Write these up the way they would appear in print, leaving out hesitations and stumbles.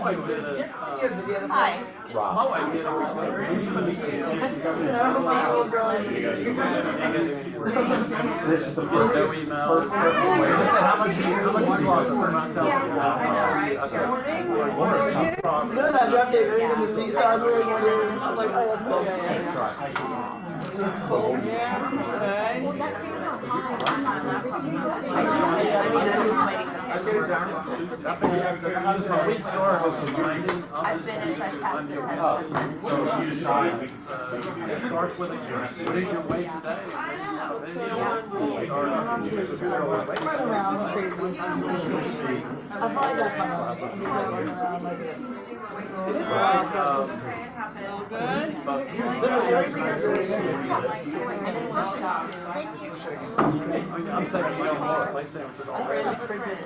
wife did it. Hi. My wife did it. This is the No perfect. email. I said, how much you lost? I said, not telling you. I said, Good, I dropped it right in the seat, so I was really wondering. I'm like, oh, that's cool. So it's cold. Yeah. Okay. I just just my week start was the 90s. I finished, I passed the test. So you decide. It starts with a, what is your weight today? Run around crazy. I probably lost my mom. It's alright. Good. Everything is really good. Thank you. I'm saying my own more place sandwiches I already. really printed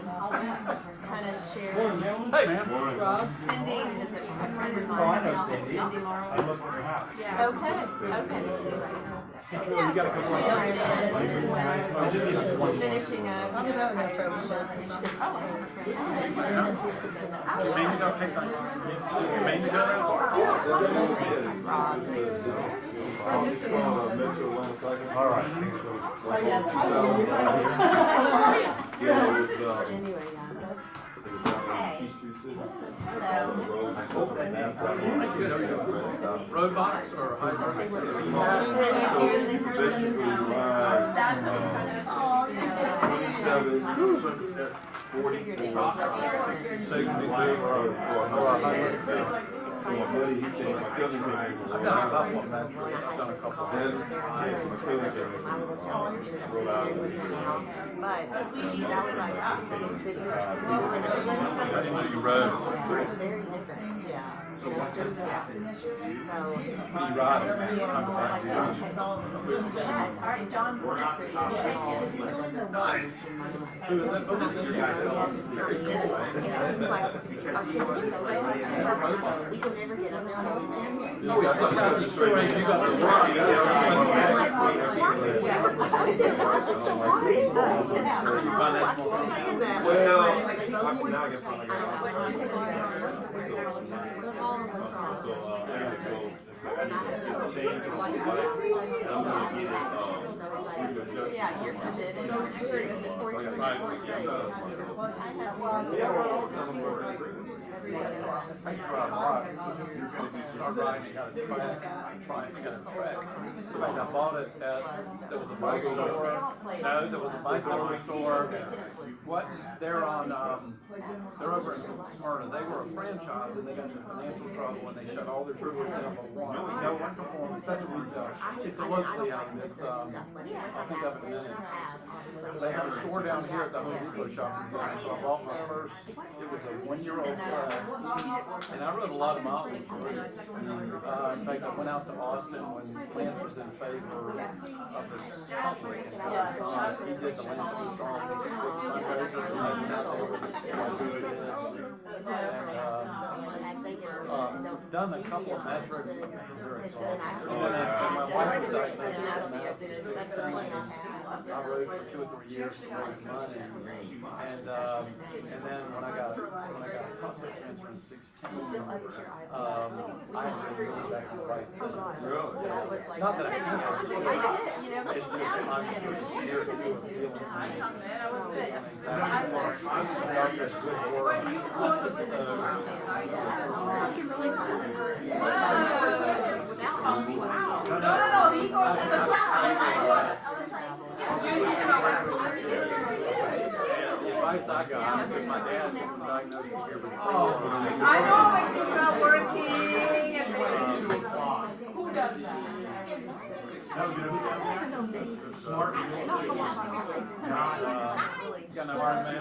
kind of share. Hey man. Rob, Cindy, is it a friend of mine? Oh, I know Cindy. Cindy Morrow. I looked at her house. Okay. You got a couple of Finishing up. I'm about to throw a shot. You mean to go pick that? You mean to go that far? All right. Roadblocks or hydraulics? Basically, That's what I'm 27, 44. Technically, so my buddy, he came, my cousin came I've done a couple of metrics. I've done a couple of then my cousin came in, Rhode Island. But that was like big city. I didn't know you rode. It's very different. Yeah. You know, just yeah. So You ride it, man. I'm a fan. yes, all right, John Nice. Who is this? Who is this guy? It seems like our kids are so we can never get up there on the weekend. Oh, yeah, this guy's a straight man. You got this rock. I'm like, why is it so hard? I keep saying that. Well, But they both I mean, now I get fun. I don't know what you can do. The ball was across. So, change from like, I'm gonna get it, Yeah, you're so serious at 4th grade. I had one every day. I used to ride a lot. Start riding, you got a track, you got a track. So I bought it at, there was a bicycle store. No, there was a bicycle store. What, they're on, they're over in Smyrna. They were a franchise and they got into financial trouble and they shut all their stores down but one. No one performance, that's a retail. It's a locally owned, it's, I'll think of it in a minute. They have a store down here at the Home Depot shopping center, so I bought my first, it was a 1-year-old track. And I rode a lot of miles in Peru. In fact, I went out to Austin when Lance was in favor of the something. He did the Lance Armstrong fundraiser. Done a couple of metrics. Very exhausting. And then my wife was diagnosed with MS at 16. I rode for 2 or 3 years to raise money. And then when I got prostate cancer in 16, I had to go back to the right side. Not that I can't. It's just I'm here to do a healing. Doctor's good work. No, he goes to the The advice I got is my dad was diagnosed with cerebral palsy. I know when you're not working and then who does that? Smart. Got no Iron Man.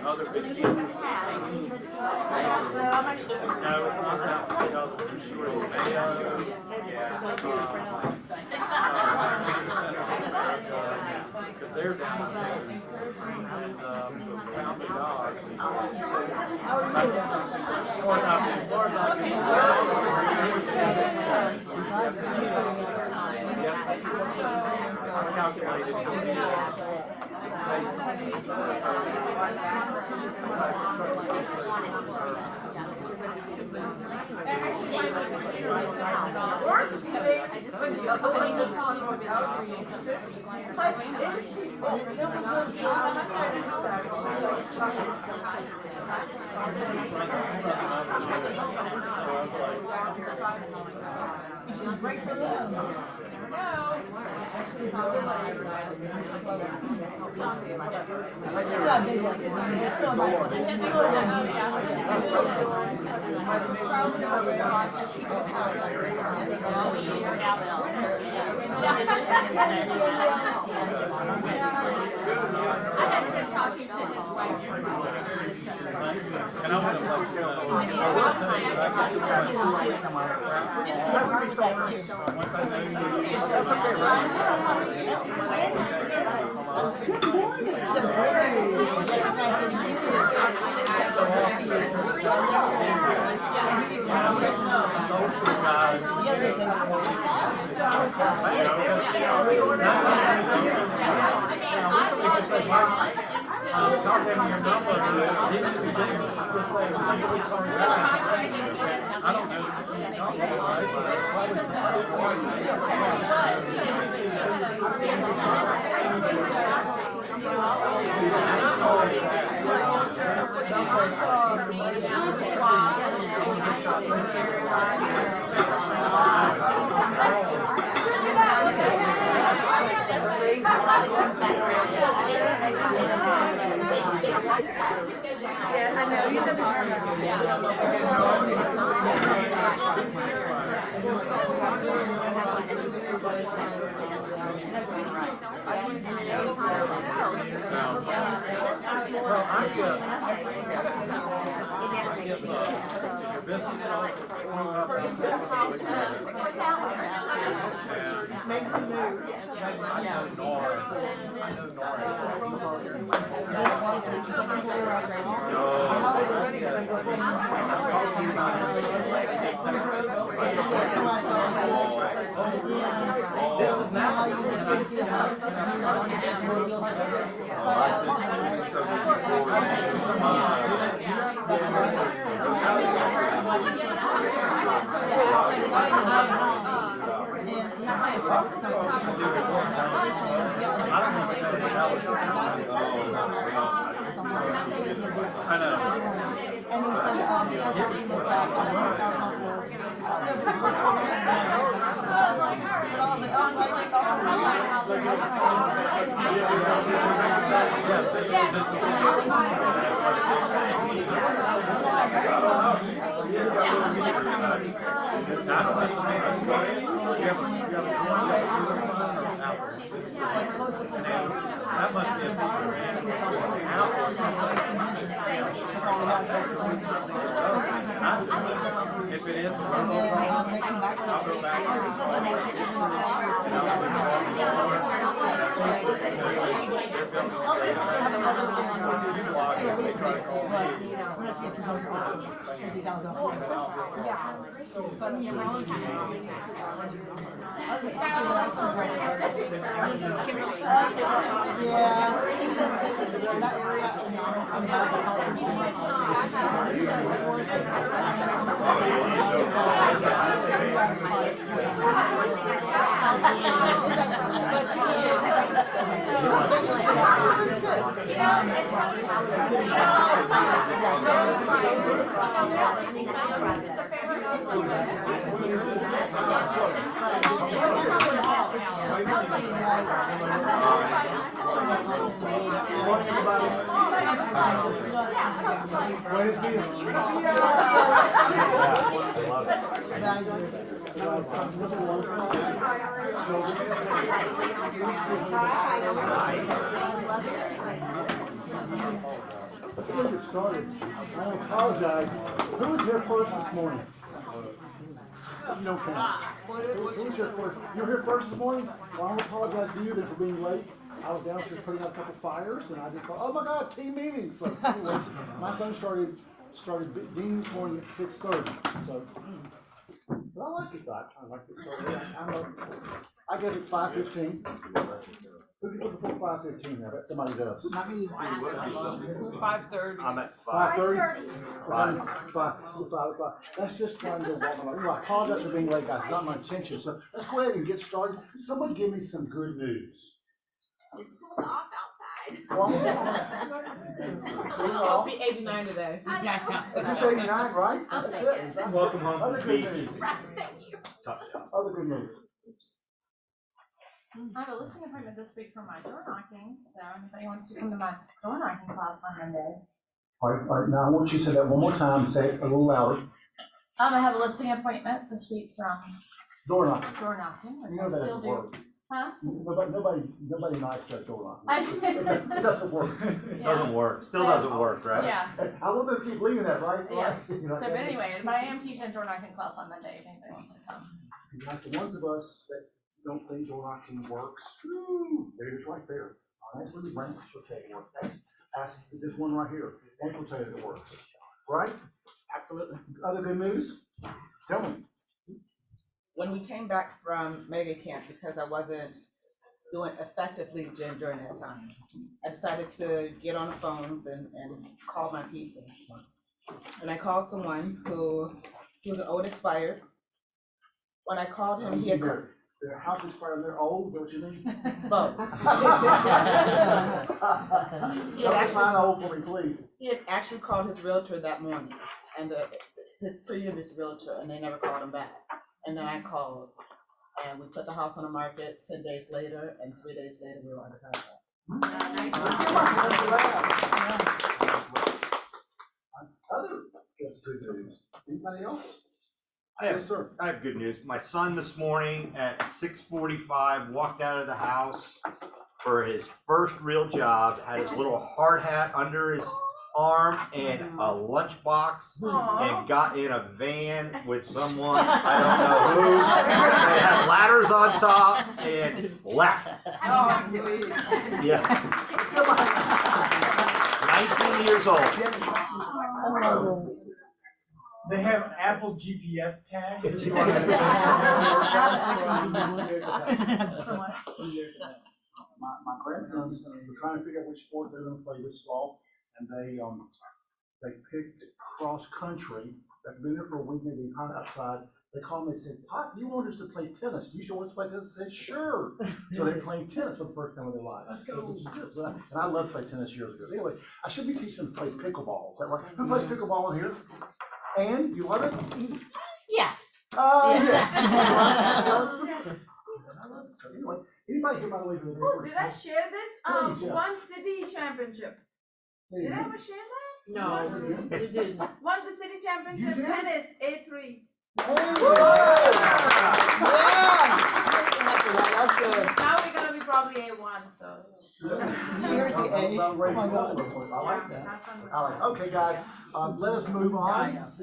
Other big cancers. I'm actually. No, it's not that. It's the other one. Because they're down there and found the dog. As far as I I calculated I had been talking to his wife. and I want to let you know. Once I know you, that's okay, right? Yeah, I know, you said the Make me move. I know. And he said, something was back on the hotel conference. That must be a feature. If it is, I'll go back. Before we get started, I apologize. Who was here first this morning? You don't count. Who was here first? You were here first this morning? Well, I apologize to you then for being late. I was downstairs putting out a couple fires, and I just thought, oh my God, team meeting. So anyway, my phone started dinging this morning at 6:30. So, but I like it. I like it. So I give it 5:15. Who's before 5:15 now? Bet somebody does. 5:30. I'm at 5:30. 5. Let's just try and go walk along. I apologize for being late, guys. Not my intention. So let's go ahead and get started. Someone give me some good news. It's cooled off outside. I'll be 89 today. I know. Just 89, right? I'll That's take it. it. Welcome home from Other the good beach. news. Right, thank you. Tough job. Other good news. I have a listing appointment this week for my door knocking, so anybody wants to come to my door knocking class on Monday. All right, now I want you to say that one more time. Say it a little louder. I have a listing appointment this week from Door knocking. door knocking, You which know I that still doesn't do. work. Huh? Nobody knocks that door knocking. It doesn't work. Doesn't work, still doesn't work, right? Yeah, I want them to keep leaving that, right? yeah. You know, So, but anyway, but I am teaching a door knocking class on Monday if anybody wants to come. Guys, the ones of us that don't think door knocking works, there it is right there. Honestly, Branch will tell you it works. Ask this one right here. Branch will tell you it works. Right? Absolutely. Other good news? Tell me. When we came back from mega camp, because I wasn't doing effectively during that time, I decided to get on the phones and call my people. And I called someone who was an old expired. When I called him, he had Their house is fire, they're old, don't you mean? both. Sign old for me, please. He had actually called his realtor that morning, and his previous realtor, and they never called him back. And then I called, and we put the house on the market 10 days later, and 3 days later, we were under contract. Other just good news. Anybody else? Yeah. Yes, sir. I have good news. My son this morning at 6:45 walked out of the house for his first real job, had his little hard hat under his arm and a lunchbox, and got in a van with someone, I don't know who. They had ladders on top and left. Have you talked to him? Yeah. 19 years old. They have Apple GPS tags if you want to. My grandsons were trying to figure out which sport they're gonna play this fall, and they picked cross country. They've been there for a week, they've been hot outside. They called me and said, "Pop, you want us to play tennis? You sure want us to play tennis?" I said, "Sure." So they're playing tennis for the first time in their lives. Let's go. And I loved playing tennis years ago. Anyway, I should be teaching them to play pickleball. Is that right? Who plays pickleball in here? And you love it? Yeah. Yes. So anyway, anybody here, by the way, who Oh, did I share this? Please, yeah. Won city championship. Did I ever share that? No, you didn't. Won the city championship You did? tennis A3. Yeah. That's good. Now we're gonna be probably A1, so. 2 years ago. I'm ready Oh my to God. roll. I like that. Have fun with I like it. Okay, guys, let us move on. Let's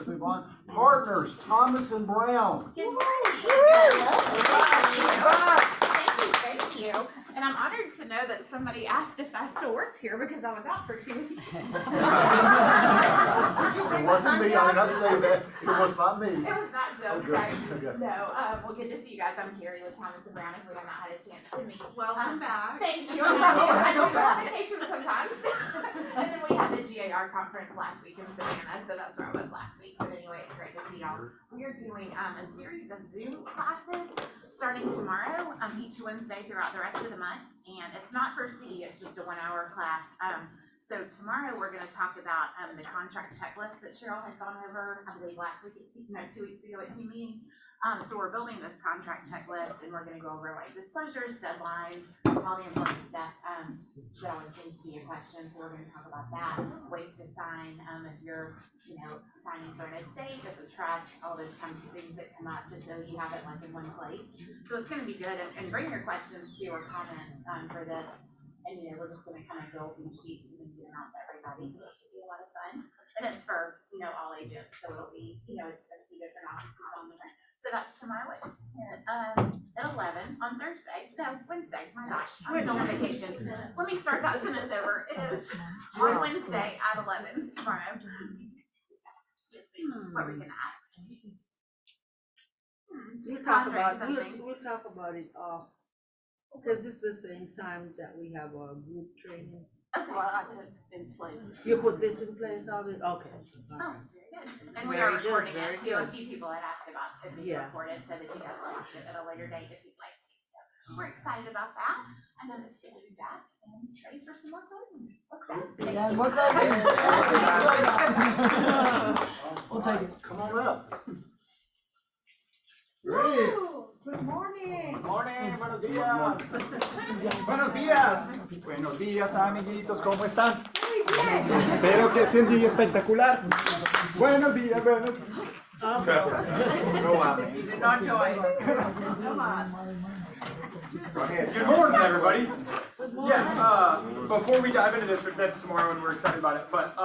move on. Partners, Thomas and Brown. Good morning. Thank you. And I'm honored to know that somebody asked if I still worked here because I was out for 2 weeks. It wasn't me, I did not say that. It was not me. It was not Joe, Okay, right? okay. No, well, good to see you guys. I'm Carrie with Thomas and Brown, if we have not had a chance to meet. Welcome back. Thank you. I do go on vacation sometimes. And then we had the GAR conference last week in Savannah, so that's where I was last week. But anyway, it's great to see y'all. We are doing a series of Zoom classes starting tomorrow, each Wednesday throughout the rest of the month. And it's not for C, it's just a 1-hour class. So tomorrow we're gonna talk about the contract checklist that Cheryl had gone over, I believe 2 weeks ago at team meeting. So we're building this contract checklist and we're gonna go over like disclosures, deadlines, all the important stuff that always seems to be a question. So we're gonna talk about that, ways to sign, if you're, signing for an estate, as a trust, all those kinds of things that come up, just so you have it like in one place. So it's gonna be good, and bring your questions to or comments for this. And we're just gonna kind of go open sheets and get them out to everybody, so it should be a lot of fun. And it's for, all ages, so it'll be, a few different offices on there. So that's tomorrow at 11 on Thursday. No, Wednesday. My gosh, I'm still on vacation. Let me start that sentence over. It is on Wednesday at 11 tomorrow. Just see what we can ask. We'll Just talk pondering about, something. we'll talk about it off, because it's the same time that we have our group training. Okay. Well, I put in place. You put this in place already? Okay. Oh, very good. And we Very are good, recording very it too. A good. few people had asked about it being Yeah. recorded so that you guys will watch it at a later date if you'd like to. So we're excited about that. And then it's good to be back and ready for some more closings. What's that? Yeah, more closings. We'll take it. Come on up. Good morning. Morning, buenos días. Buenos días. Buenos días, amiguitos, ¿cómo están? Espero que sea un día espectacular. Buenos días, buenos. No mames. You did not join. Go ahead. Good morning, everybody. Good morning. Yeah, before we dive into this, that's tomorrow and we're excited about it, but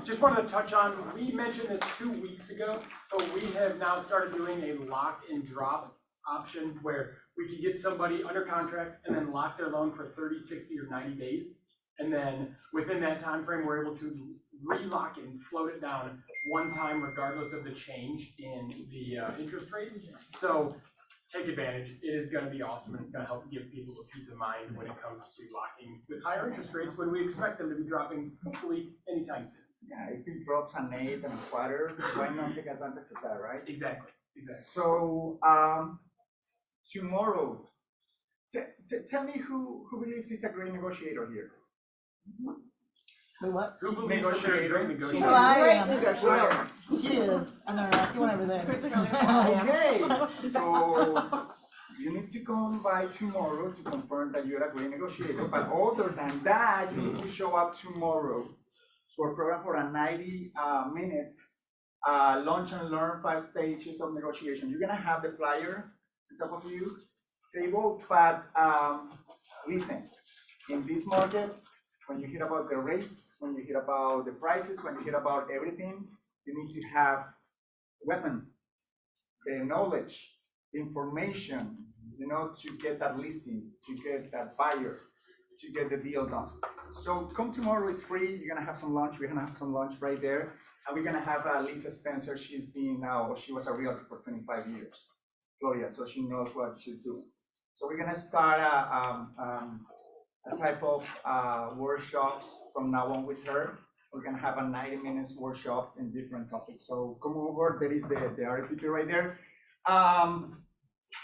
just wanted to touch on, we mentioned this 2 weeks ago, but we have now started doing a lock and drop option where we can get somebody under contract and then lock their loan for 30, 60, or 90 days. And then within that time frame, we're able to relock it and float it down one time regardless of the change in the interest rates. So take advantage. It is going to be awesome, and it's going to help give people a peace of mind when it comes to locking with higher interest rates when we expect them to be dropping hopefully anytime soon. Yeah, if it drops an 8 1/4, why not take advantage of that, right? Exactly, exactly. So, tomorrow, tell me who believes he's a great negotiator here? Wait, what? Who believes they're a great negotiator? Oh, I am. Who else? She is. I know, I see one over there. Okay, so you need to come by tomorrow to confirm that you're a great negotiator, but other than that, you need to show up tomorrow for a program for a 90 minutes, launch and learn 5 stages of negotiation. You're gonna have the flyer on top of you table, but listen, in this market, when you hear about the rates, when you hear about the prices, when you hear about everything, you need to have weapon, the knowledge, the information, you know, to get that listing, to get that buyer, to get the deal done. So come tomorrow, it's free. You're gonna have some lunch. We're gonna have some lunch right there. And we're gonna have Lisa Spencer. She's been now, she was a realtor for 25 years, Florida, so she knows what she's doing. So we're gonna start a type of workshops from now on with her. We're gonna have a 90 minutes workshop in different topics. So come over, there is the RSVP right there.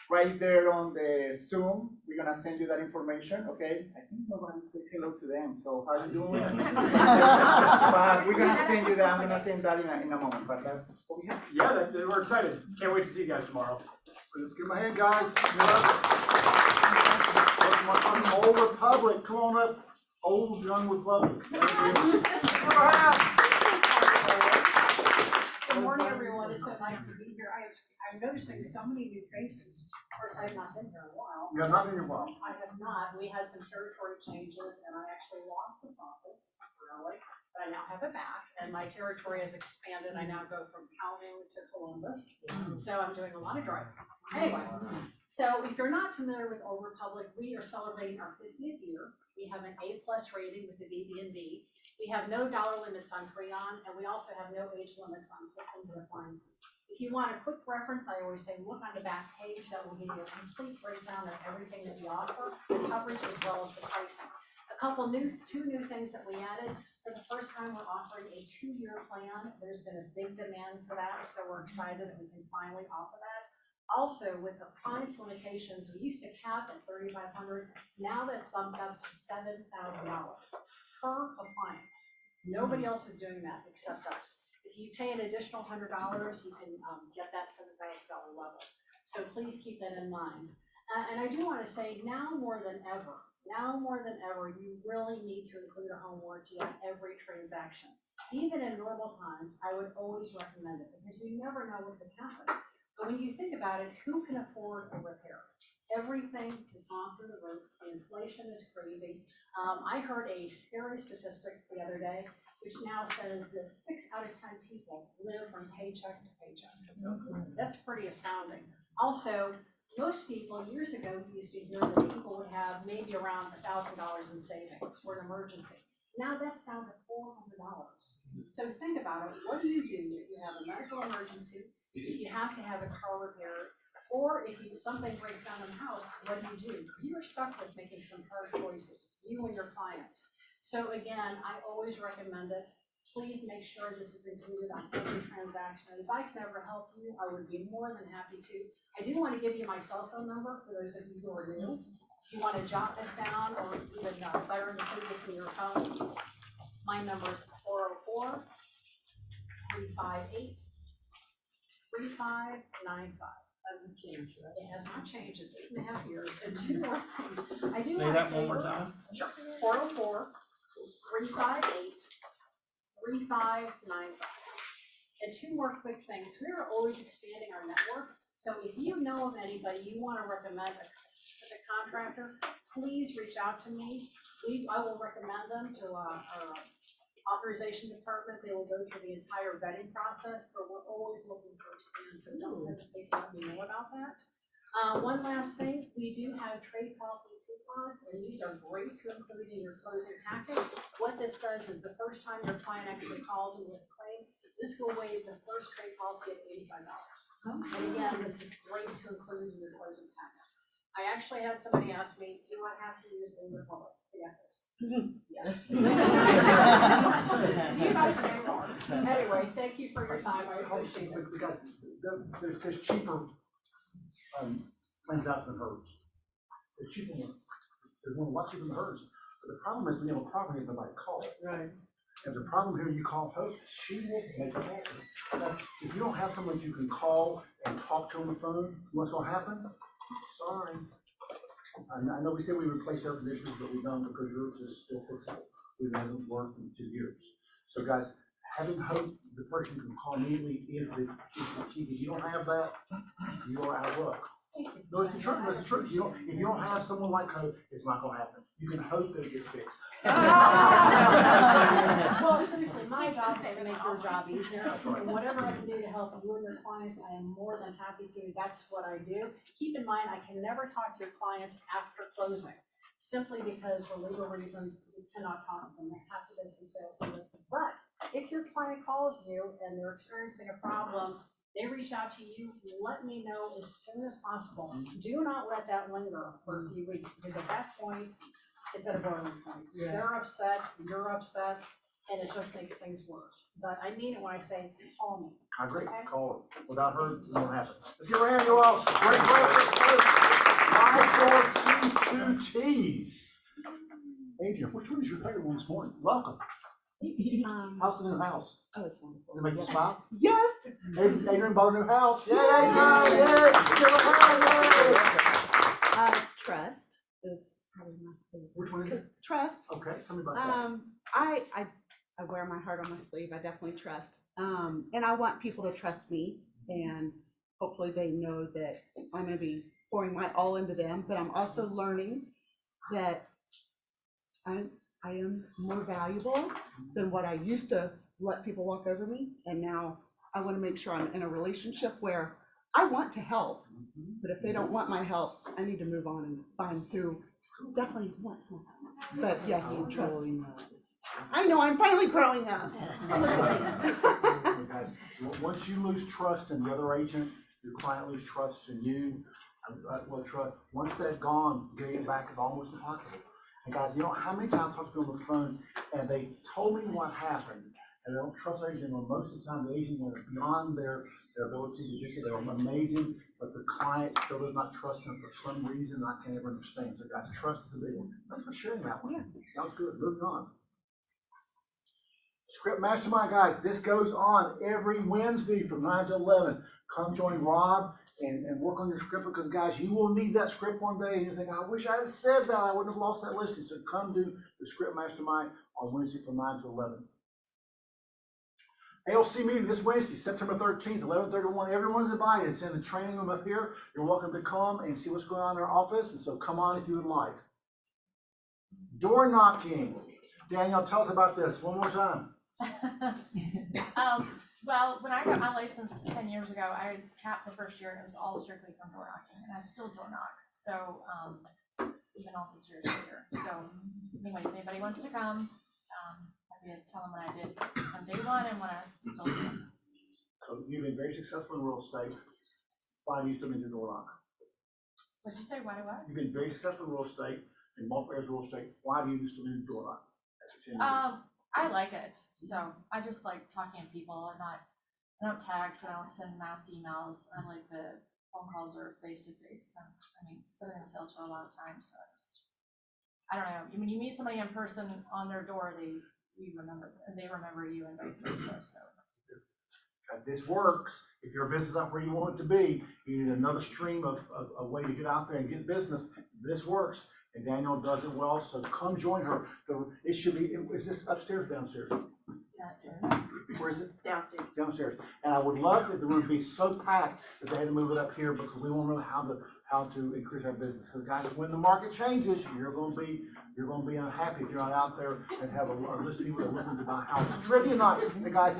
Right there on the Zoom, we're gonna send you that information, okay? I think nobody says hello to them, so how you doing? But we're gonna send you that, I'm gonna send that in a moment, but that's what we have. Yeah, we're excited. Can't wait to see you guys tomorrow. Let's give them a hand, guys. Old Republic, come on up. Old Young Republic. Good morning, everyone. It's so nice to be here. I'm noticing so many new faces. Of course, I've not been here in a while. You're not in your well. I have not. We had some territory changes and I actually lost this office temporarily, but I now have it back and my territory has expanded. I now go from Calhoun to Columbus. So I'm doing a lot of driving. Anyway, so if you're not familiar with Old Republic, we are celebrating our 50th year. We have an A+ rating with the BB&B. We have no dollar limits on Freon, and we also have no age limits on systems and appliances. If you want a quick reference, I always say look on the back page. That will give you a complete breakdown of everything that we offer, the coverage as well as the pricing. Two new things that we added. For the first time, we're offering a 2-year plan. There's been a big demand for that, so we're excited that we can finally offer that. Also, with appliance limitations, we used to cap at $3,500. Now that's bumped up to $7,000 per appliance. Nobody else is doing that except us. If you pay an additional $100, you can get that $7,000 level. So please keep that in mind. And I do want to say now more than ever, you really need to include a home warranty on every transaction. Even in normal times, I would always recommend it because you never know what could happen. But when you think about it, who can afford a repair? Everything has gone through the roof. The inflation is crazy. I heard a scary statistic the other day, which now says that 6 out of 10 people live from paycheck to paycheck. That's pretty astounding. Also, most people years ago used to hear that people would have maybe around $1,000 in savings for an emergency. Now that's down to $400. So think about it. What do if you have a medical emergency, if you have to have a car repaired, or if something breaks down in the house, what do? You are stuck with making some hard choices, you and your clients. So again, I always recommend it. Please make sure this is included on every transaction. And if I can ever help you, I would be more than happy to. I do want to give you my cell phone number for those of you who are new. If you want to jot this down or even better include this in your phone, my number is 404-358-3595. It has not changed in 8.5 years. And two more things. I do want to say. One more time. Sure. 404-358-3595. And two more quick things. We are always expanding our network. So if you know of anybody you want to recommend a specific contractor, please reach out to me. I will recommend them to our authorization department. They will go through the entire vetting process, but we're always looking for a stand, so don't hesitate to let me know about that. One last thing, we do have trade policy coupons, and these are great to include in your closing packet. What this does is the first time your client actually calls in with a claim, this will waive the first trade policy at $85. And again, this is great to include in your closing packet. I actually had somebody ask me, do I have to use Uber Public? Yes. Yes. You guys say more. Anyway, thank you for your time. I appreciate it. Because there's cheaper, plans out than hers. There's cheaper one. There's one a lot cheaper than hers. But the problem is when you have a problem, you have nobody to call. Right. If the problem here, you call Hope, she will make it happen. Now, if you don't have someone you can call and talk to on the phone, what's gonna happen? Sorry. I know we said we replaced air conditioners, but we don't because yours is still fixable. We've had it work in 2 years. So guys, having Hope, the person you can call immediately is the key. If you don't have that, you are out of luck. No, it's the truth, it's the truth. If you don't have someone like Hope, it's not gonna happen. You can hope that it gets fixed. Well, seriously, my job is to make your job easier, and whatever I can do to help you and your clients, I am more than happy to. That's what I do. Keep in mind, I can never talk to your clients after closing, simply because for legal reasons, you cannot talk to them. They have to go through sales service. But if your client calls you and they're experiencing a problem, they reach out to you, let me know as soon as possible. Do not let that linger for a few weeks, because at that point, it's at a boiling point. Yeah. They're upset, you're upset, and it just makes things worse. But I mean it when I say, call me. I agree, Okay. call her. Without her, it won't happen. Let's give a round, you all. Great breakfast, folks. 5-4-C2 cheese. Adrian, which one is your favorite one this morning? Welcome. How's the new house? Oh, it's wonderful. Did it make you smile? Yes. Adrian bought a new house. Yay, Adrian, yay. Give a round, yay. Trust is probably my favorite. Which one is it? Trust. Okay, tell me about that. I wear my heart on my sleeve. I definitely trust. And I want people to trust me, and hopefully they know that I'm going to be pouring my all into them. But I'm also learning that I am more valuable than what I used to let people walk over me. And now I want to make sure I'm in a relationship where I want to help, but if they don't want my help, I need to move on and find who definitely wants my help. But yes, trust. I know, I'm finally growing up. Guys, once you lose trust in the other agent, your client loses trust in you, trust. Once that's gone, getting it back is almost impossible. And guys, you know how many times I talked to them on the phone and they told me what happened, and they don't trust the agent, or most of the time the agent went beyond their ability to do so. They're amazing, but the client still does not trust them for some reason I can't ever understand. So guys, trust is a big one. Thanks for sharing that one. Sounds good. Moving on. Script Mastermind, guys, this goes on every Wednesday from 9 to 11. Come join Rob and work on your script, because guys, you will need that script one day, and you think, I wish I had said that, I wouldn't have lost that listing. So come do the Script Mastermind on Wednesday from 9 to 11. ALC meeting this Wednesday, September 13th, 11:31. Everyone's invited. It's in the training room up here. You're welcome to come and see what's going on in our office, and so come on if you would like. Door knocking. Danielle, tell us about this one more time. Well, when I got my license 10 years ago, I capped the first year and it was all strictly from door knocking, and I still door knock. So, even all these years later. So, anyway, if anybody wants to come, I did tell them what I did on day one and what I still do. So you've been very successful in real estate. Why do you still need to door knock? What'd you say? Why do I? You've been very successful in real estate, in multi-area real estate. Why do you still need to door knock? After 10 years? I like it. So I just like talking to people and I don't text, I don't send mass emails. I like the phone calls or face to face. I mean, I've been in sales for a lot of time, so I don't know. When you meet somebody in person on their door, they remember you and vice versa. So. This works. If your business is not where you want it to be, you need another stream of a way to get out there and get business. This works, and Danielle does it well. So come join her. It should be. Is this upstairs or downstairs? Downstairs. Where is it? Downstairs. Downstairs. And I would love if the room be so packed that they had to move it up here because we want to know how to increase our business. Because guys, when the market changes, you're going to be unhappy if you're not out there and have a list of people that are looking to buy houses. Trivia night, and guys,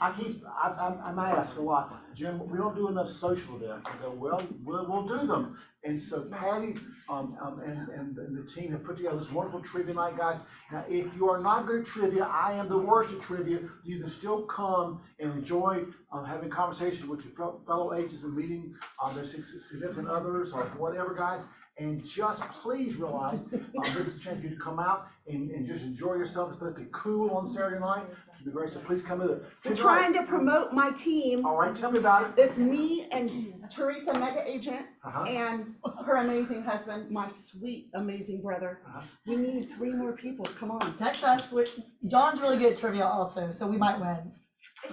I'm asked a lot, Jim, we don't do enough social events. I go, well, we'll do them. And so Patty and the team have put together this wonderful trivia night, guys. Now, if you are not good at trivia, I am the worst at trivia. You can still come and enjoy having conversations with your fellow agents and meeting their significant others or whatever, guys. And just please realize this is a chance for you to come out and just enjoy yourself. It's going to be cool on Saturday night. It'll be great. So please come in. We're trying to promote my team. All right, tell me about it. It's me and Teresa, mega agent, and her amazing husband, my sweet, amazing brother. We need 3 more people. Come on. Text us, which John's really good at trivia also, so we might win.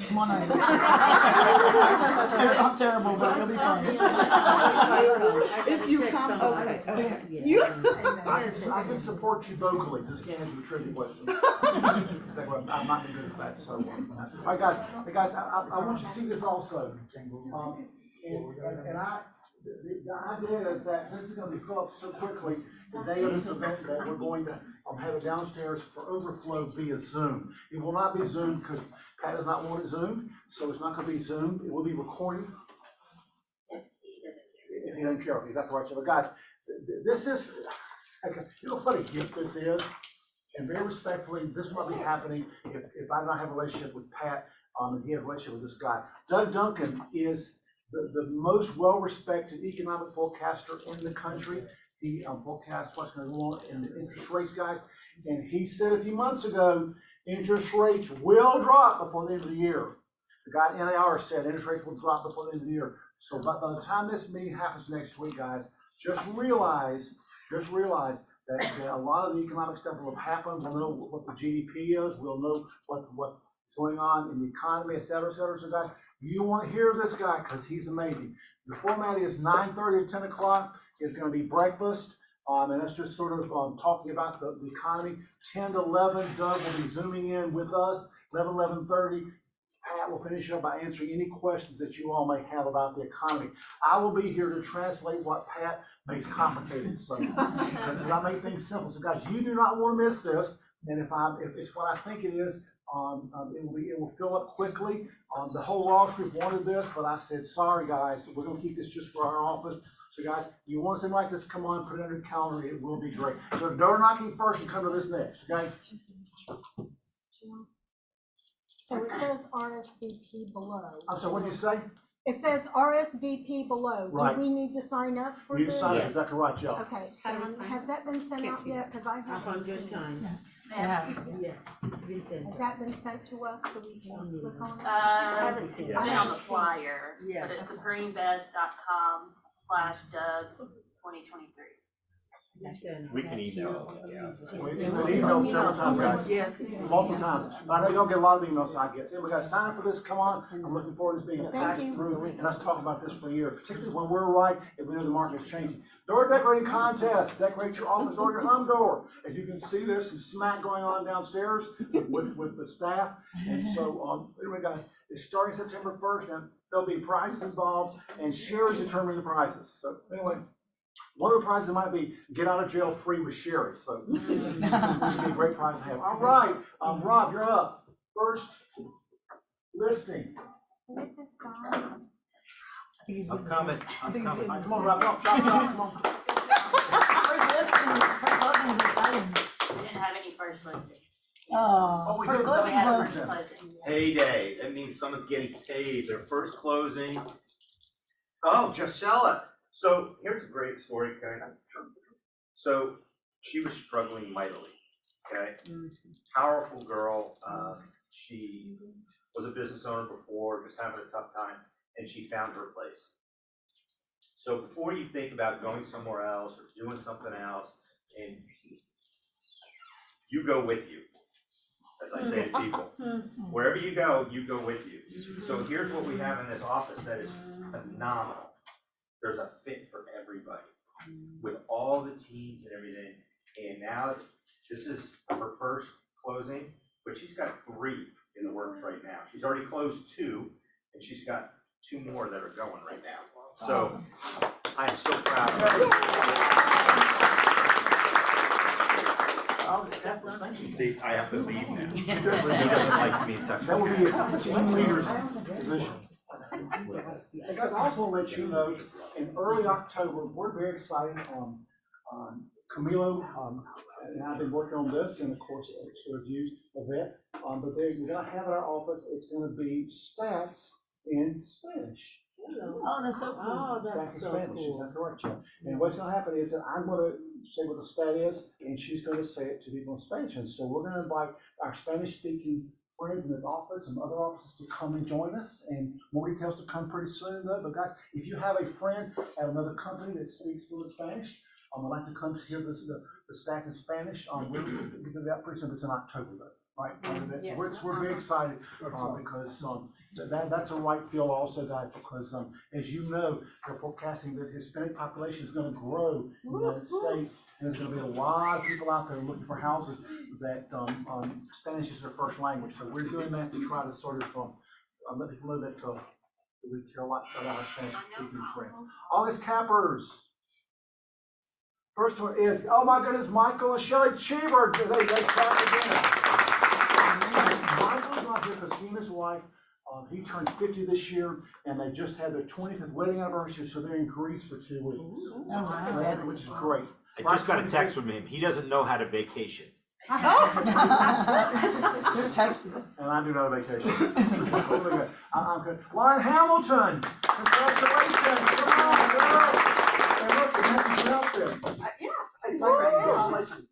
Come on over. I'm terrible, but it'll be fun. If you come, okay. I can support you vocally, just can't answer the trivia questions. I'm not good at that, so. All right, guys, I want you to see this also. The idea is that this is going to be filled up so quickly, the day of this event, that we're going to have it downstairs for overflow via Zoom. It will not be Zoom because Pat does not want it Zoomed, so it's not going to be Zoomed. It will be recorded. If he doesn't care, he's not the right. But guys, this is, you know what a gift this is? And very respectfully, this will not be happening if I don't have a relationship with Pat and he has a relationship with this guy. Doug Duncan is the most well-respected economic forecaster in the country. He forecasts what's going to go on in the interest rates, guys. And he said a few months ago, interest rates will drop before the end of the year. The guy at NAR said interest rates will drop before the end of the year. So by the time this meeting happens next week, guys, just realize that a lot of the economic stuff will have happened. We'll know what the GDP is. We'll know what's going on in the economy, et cetera, et cetera. So guys, you want to hear this guy because he's amazing. The format is 9:30 to 10 o'clock. It's going to be breakfast. And that's just sort of talking about the economy. 10 to 11, Doug will be zooming in with us. 11:30, Pat will finish up by answering any questions that you all may have about the economy. I will be here to translate what Pat makes complicated. So I make things simple. So guys, you do not want to miss this. And if it's what I think it is, it will fill up quickly. The whole Ross group wanted this, but I said, sorry guys, we're going to keep this just for our office. So guys, you want something like this, come on, put it on your calendar, it will be great. So door knocking first and come to this next, okay? So it says RSVP below. I'm sorry, what did you say? It says RSVP below. Right. Do we need to sign up for You this? sign up, exactly right, Jill. Okay, has that been sent out yet? Because I haven't seen it. Yes, it's been sent. Has that been sent to us so we can click on it? I haven't seen it. I It's been on the haven't seen it. flyer, Yeah. but it's supremebest.com/Doug2023. We can email it, yeah. It's been emailed several times, guys. Yes. Multiple times. But I know you're gonna get a lot of emails, I guess. We gotta sign up for this, come on. I'm looking forward to being packed through and us talking about this for a year, particularly when we're right and we know the market is changing. Door decorating contest, decorate your office door, your home door. As you can see, there's some smack going on downstairs with the staff. And so, anyway, guys, it's starting September 1st, and there'll be prizes involved, and Sherry's determining the prizes. So anyway, one of the prizes might be get out of jail free with Sherry. So this would be a great prize to have. All right, Rob, you're up. First listing. I think he's I'm getting coming, this. I I'm think he's coming. getting Come on, wrap it up, come on. First listing, first closing is exciting. We didn't have any first listing. Oh, we first did, closing, We had a so. first closing. Payday, that means someone's getting paid, their first closing. Oh, just sell it. So here's a great story, okay? So she was struggling mightily, okay? Powerful girl, she was a business owner before, just having a tough time, and she found her place. So before you think about going somewhere else or doing something else, and you go with you, as I say to people. Wherever you go with you. So here's what we have in this office that is phenomenal. There's a fit for everybody, with all the teams and everything. And now, this is her first closing, but she's got 3 in the works right now. She's already closed 2, and she's got 2 more that are going right now. So, I'm so proud of her. See, I have to leave now. He doesn't like me touching. That will be a team leader's position. Hey guys, I also want to let you know, in early October, we're very excited on Camilo, and I've been working on this, and of course, sort of you, Yvette, but we're gonna have in our office, it's gonna be stats in Spanish. Oh, that's so cool. Oh, Back that's in so Spanish, is cool. that correct, Joe? And what's gonna happen is that I'm gonna say what the stat is, and she's gonna say it to people in Spanish, and so we're gonna invite our Spanish-speaking friends in this office and other offices to come and join us, and more details to come pretty soon though. But guys, if you have a friend at another company that speaks fluent Spanish, would like to come to hear the stats in Spanish, we're gonna do that pretty soon. It's in October though, right? Yes. So we're very excited because that's a right field also, guys, because as you know, they're forecasting that Hispanic population is gonna grow in the United States, and there's gonna be a lot of people out there looking for houses that Spanish is their first language. So we're doing that to try to sort of let people know that we care a lot about our Spanish speaking friends. August cappers. First one is, oh my goodness, Michael and Shelley Cheever. They clap again. Michael's not here because he and his wife, he turned 50 this year, and they just had their 25th wedding anniversary, so they're in Greece for 2 weeks. Oh, wow. Which is great. I just got a text from him, he doesn't know how to vacation. You're texting. And I do not vacation. I'm good. Lauren Hamilton, congratulations. Come on, girl. And look, you have to get out there. Congratulations.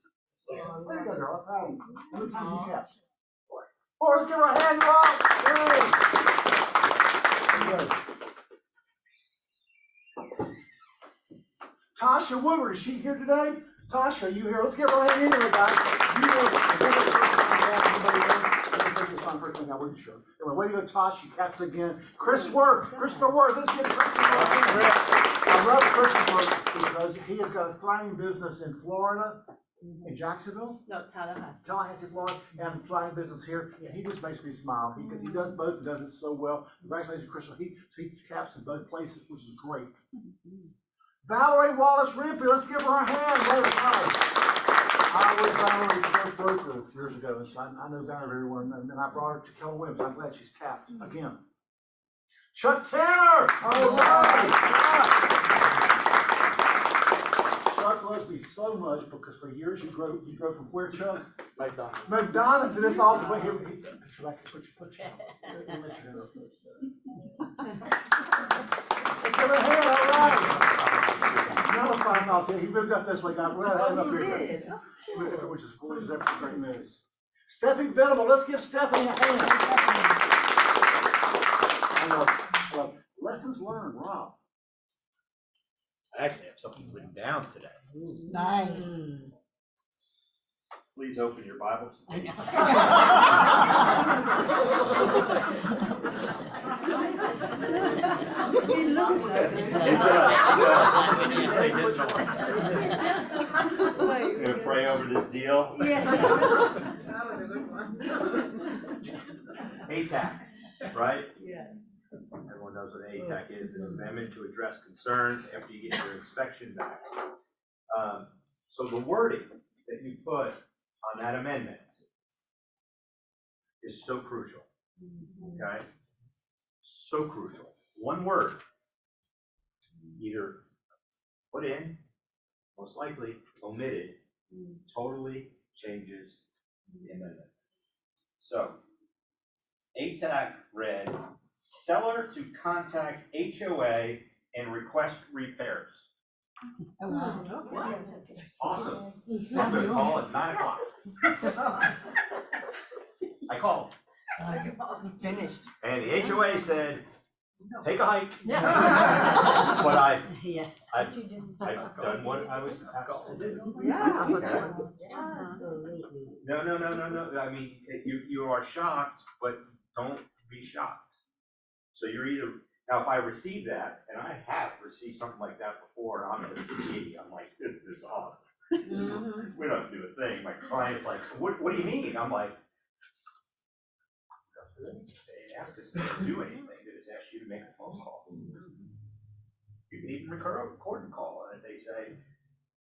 There you go, girl. I'm proud of you. Let me see you caps. Oh, let's give her a hand, Rob. Tasha Woodward, is she here today? Tasha, are you here? Let's give her a hand anyway, guys. I wasn't sure. Anyway, way to go, Tosh. You capped again. Christopher Worth. Let's get Christopher Worth. I love Christopher because he has got a thriving business in Florida, in Jacksonville. No, Tallahassee. Tallahassee, Florida, and a thriving business here. And he just makes me smile because he does both and does it so well. Congratulations, Christopher. He caps in both places, which is great. Valerie Wallace Rimpey, let's give her a hand. I was Valerie's first broker years ago, and so I know Valerie very well, and then I brought her to Keller Williams. I'm glad she's capped again. Chuck Tanner! All right! Chuck loves me so much because for years you grew from where, Chuck? McDonough to this office. Wait, here, should I put you on? Let's give her a hand, all right. Another $5 here. He moved up this way, guys. We're gonna have up here. Which is great news. Stephanie Venable, let's give Stephanie a hand. Lessons learned, Rob. I actually have something written down today. Nice. Please open your Bibles. He looks like it. Gonna pray over this deal. Yeah. That was a good one. ATAX, right? Yes. Everyone knows what ATAC is, an amendment to address concerns after you get your inspection back. So the wording that you put on that amendment is so crucial. Okay? So crucial. One word. Either put in, most likely omitted, totally changes the amendment. So, ATAC read, seller to contact HOA and request repairs. Awesome. I'm gonna call at 9 o'clock. I called. Finished. And the HOA said, take a hike. Yeah. But I've Yeah. done what I was asked to do. Yeah. Okay. No. I mean, you are shocked, but don't be shocked. So you're either, now if I receive that, and I have received something like that before, and I'm a giddy, I'm like, this is awesome. We don't have to do a thing. My client's like, what do you mean? I'm like, they didn't ask us to do anything, they just asked you to make a phone call. You can even record a call, and they say,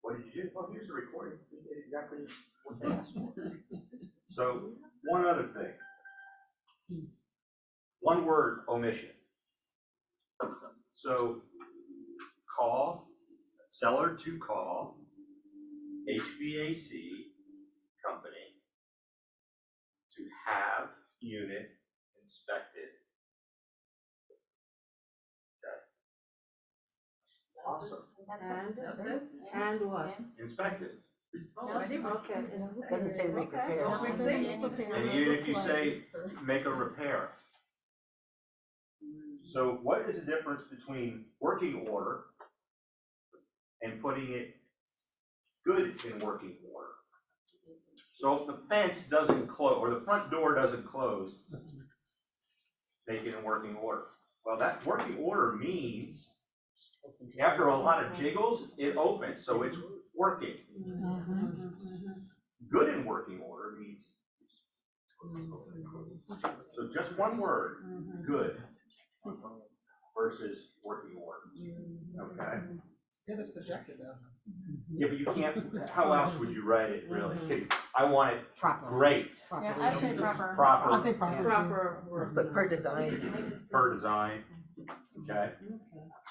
what did you do? Well, here's the recording. We did exactly what they asked for. So, one other thing. One word omission. So, call, seller to call, HVAC company to have unit inspected. Okay. Awesome. That's it? And what? Inspected. Okay. Doesn't say make repairs. And even if you say make a repair. So what is the difference between working order and putting it good in working order? So if the fence doesn't close, or the front door doesn't close, make it in working order. Well, that working order means after a lot of jiggles, it opens, so it's working. Good in working order means, so just one word, good, versus working order, okay? Kind of subjective though. Yeah, but you can't, how else would you write it, really? I want it great. Yeah, I say proper. Proper. I say proper. Proper. But per design. Per design, okay?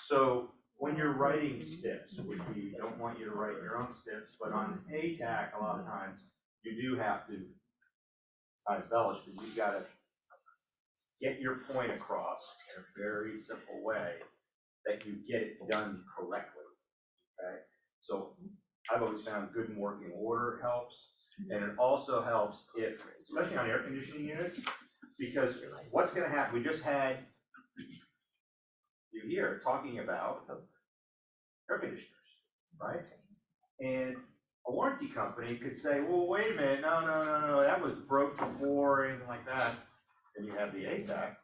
So when you're writing steps, which we don't want you to write your own steps, but on ATAC, a lot of times, you do have to embellish, but you've got to get your point across in a very simple way that you get it done correctly, okay? So I've always found good and working order helps, and it also helps if, especially on air conditioning units, because what's gonna happen, we just had you here talking about air conditioners, right? And a warranty company could say, well, wait a minute, no, that was broke before, or anything like that. Then you have the ATAC,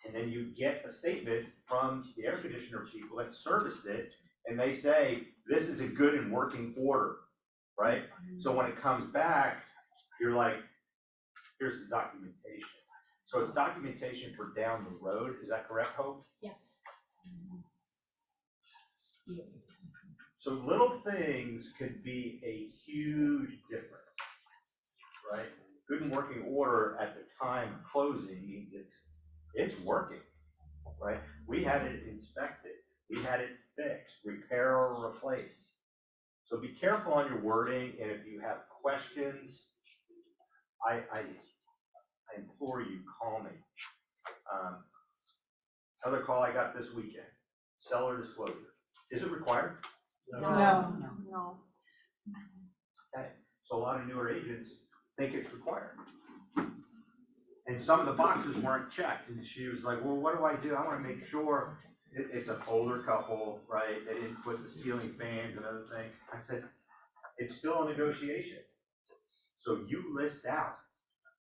and then you get a statement from the air conditioner people that serviced it, and they say, this is a good and working order, right? So when it comes back, you're like, here's the documentation. So it's documentation for down the road, is that correct, Hope? Yes. So little things could be a huge difference, right? Good and working order at the time of closing means it's working, right? We had it inspected, we had it fixed, repair or replace. So be careful on your wording, and if you have questions, I implore you, call me. Another call I got this weekend, seller disclosure. Is it required? No. Okay, so a lot of newer agents think it's required. And some of the boxes weren't checked, and she was like, well, what do? I wanna make sure it's an older couple, right? They didn't put the ceiling fans and other things. I said, it's still a negotiation. So you list out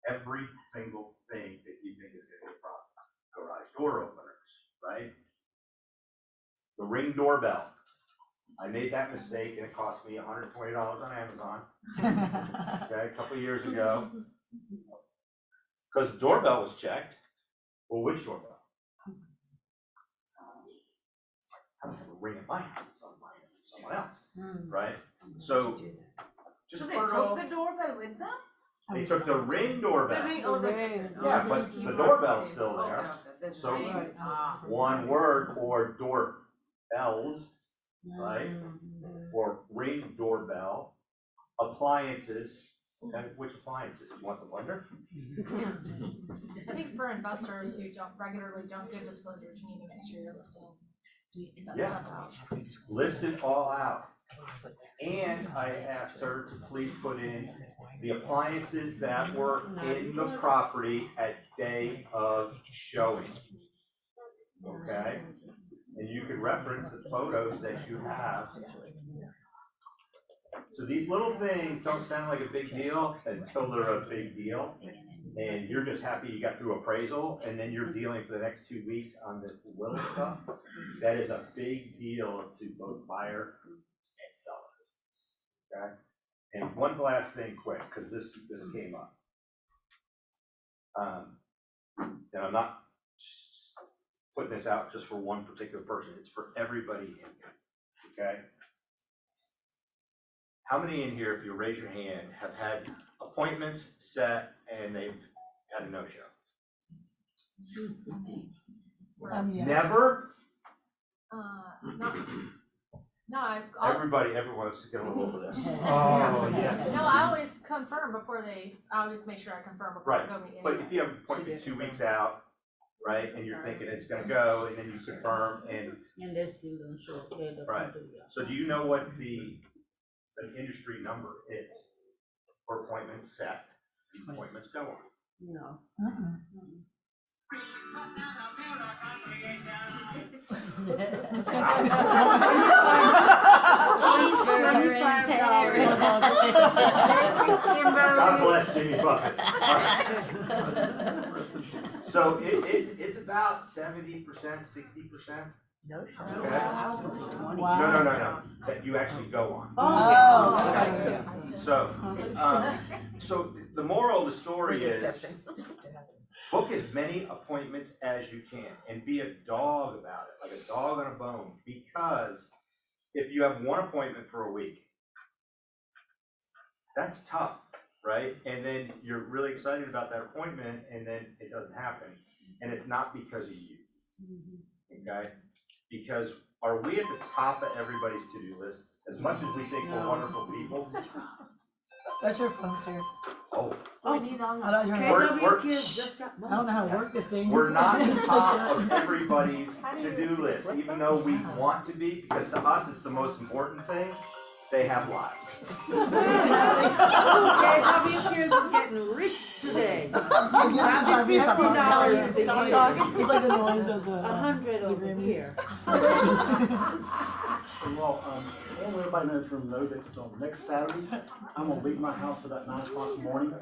every single thing that you think is gonna be a problem. Garage door openers, right? The Ring doorbell. I made that mistake and it cost me $120 on Amazon, okay, a couple of years ago. Because the doorbell was checked. Well, which doorbell? I don't have a Ring at my house, so I'm buying it from someone else, right? So, just So they put it all. took the doorbell with them? They took the Ring doorbell. Ring. Yeah, but the doorbell's still there. So one word, or doorbells, right? Or Ring doorbell, appliances. Okay, which appliances? You want the blender? I think for investors who don't give disclosures, you need to make sure you're listing that Yeah. stuff out. List it all out. And I asked her to please put in the appliances that were in the property at day of showing. Okay? And you could reference the photos that you have. So these little things don't sound like a big deal until they're a big deal. And you're just happy you got through appraisal, and then you're dealing for the next 2 weeks on this little stuff. That is a big deal to both buyer and seller. Okay? And one last thing quick, because this came up. And I'm not putting this out just for one particular person, it's for everybody in here, okay? How many in here, if you raise your hand, have had appointments set and they've had a no-show? Yes. Never? Everyone Everyone wants to get a little over this. No, I always confirm before I always make sure I confirm before I Right, go meet but anyone. if you have an appointment 2 weeks out, right, and you're thinking it's gonna go, and then you confirm, and, they still don't show up. right, so do you know what the industry number is for appointments set, appointments go on? No. Cheeseburger and Paris. God bless Jimmy Buffett. All right. So it's about 70%, 60%. No. Okay. Wow. No, that you actually go on. Oh, Okay. okay. So the moral of the story is, book as many appointments as you can and be a dog about it, like a dog on a bone, because if you have one appointment for a week, that's tough, right? And then you're really excited about that appointment and then it doesn't happen. And it's not because of you, okay? Because are we at the top of everybody's to-do list? As much as we think we're wonderful people, That's your phone, sir. oh, We need all I don't know I don't know how to work this thing. we're not the top of everybody's to-do list, even though we want to be, because to us, it's the most important thing. They have lives. KW Cares is getting rich today. $50. Stop talking. It's like the noise of the. 100 over Grammys. here. Well, I want everybody in this room know that next Saturday, I'm gonna leave my house about 9 o'clock in the morning. By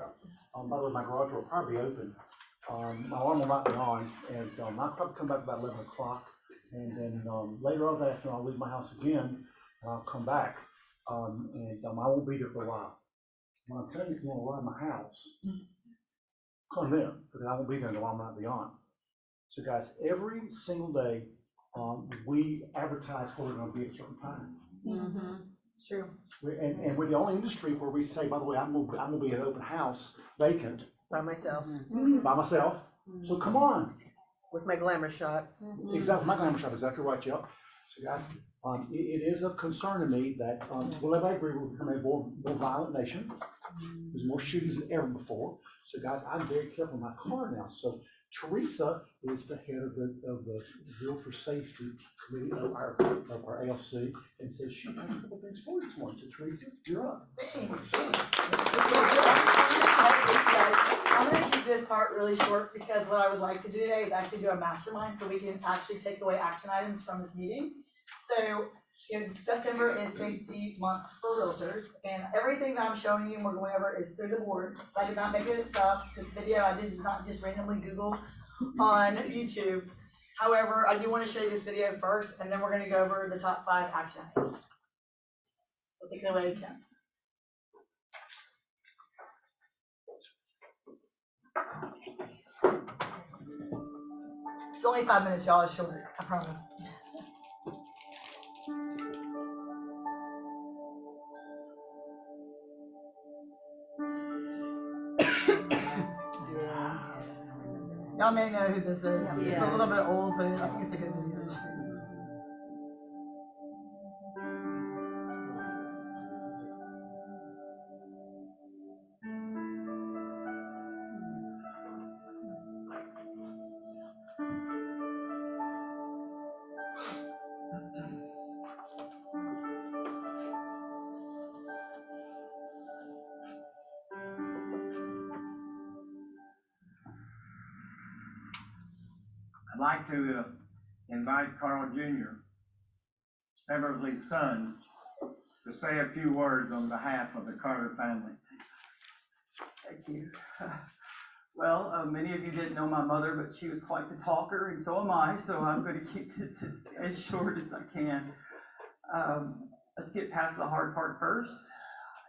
the way, my garage will probably be open. My alarm will not be on, and I'll probably come back about 11 o'clock. And then later on that afternoon, I'll leave my house again, and I'll come back. And I won't be there for a while. When I'm telling you, if you wanna run my house, come in, because I won't be there until I'm not beyond. So guys, every single day, we advertise where we're gonna be at a certain time. It's true. And we're the only industry where we say, by the way, I'm gonna be at an open house, vacant, By myself. by myself, so come on. With my glamour shot. Exactly, my glamour shot, exactly right, Joe. So guys, it is of concern to me that, will everybody agree we're becoming a more violent nation? There's more shootings than ever before. So guys, I'm very careful in my car now. So Teresa is the head of the Realtor Safety Committee of our ALC, and says she has a couple things for you this morning. So Teresa, you're up. I'm gonna keep this part really short because what I would like to do today is actually do a mastermind so we can actually take away action items from this meeting. So, September is safety month for realtors, and everything that I'm showing you and we're going over is through the board. So I did not make it up. This video I did not just randomly Google on YouTube. However, I do want to show you this video first, and then we're going to go over the top 5 action items. So take it away, Kim. It's only 5 minutes, y'all. It's short, I promise. Y'all may know who this is. It's a Yeah. little bit old, but I think it's a good video. I'd like to invite Carl Jr., Beverly's son, to say a few words on behalf of the Carter family. Thank you. Well, many of you didn't know my mother, but she was quite the talker, and so am I, so I'm going to keep this as short as I can. Let's get past the hard part first.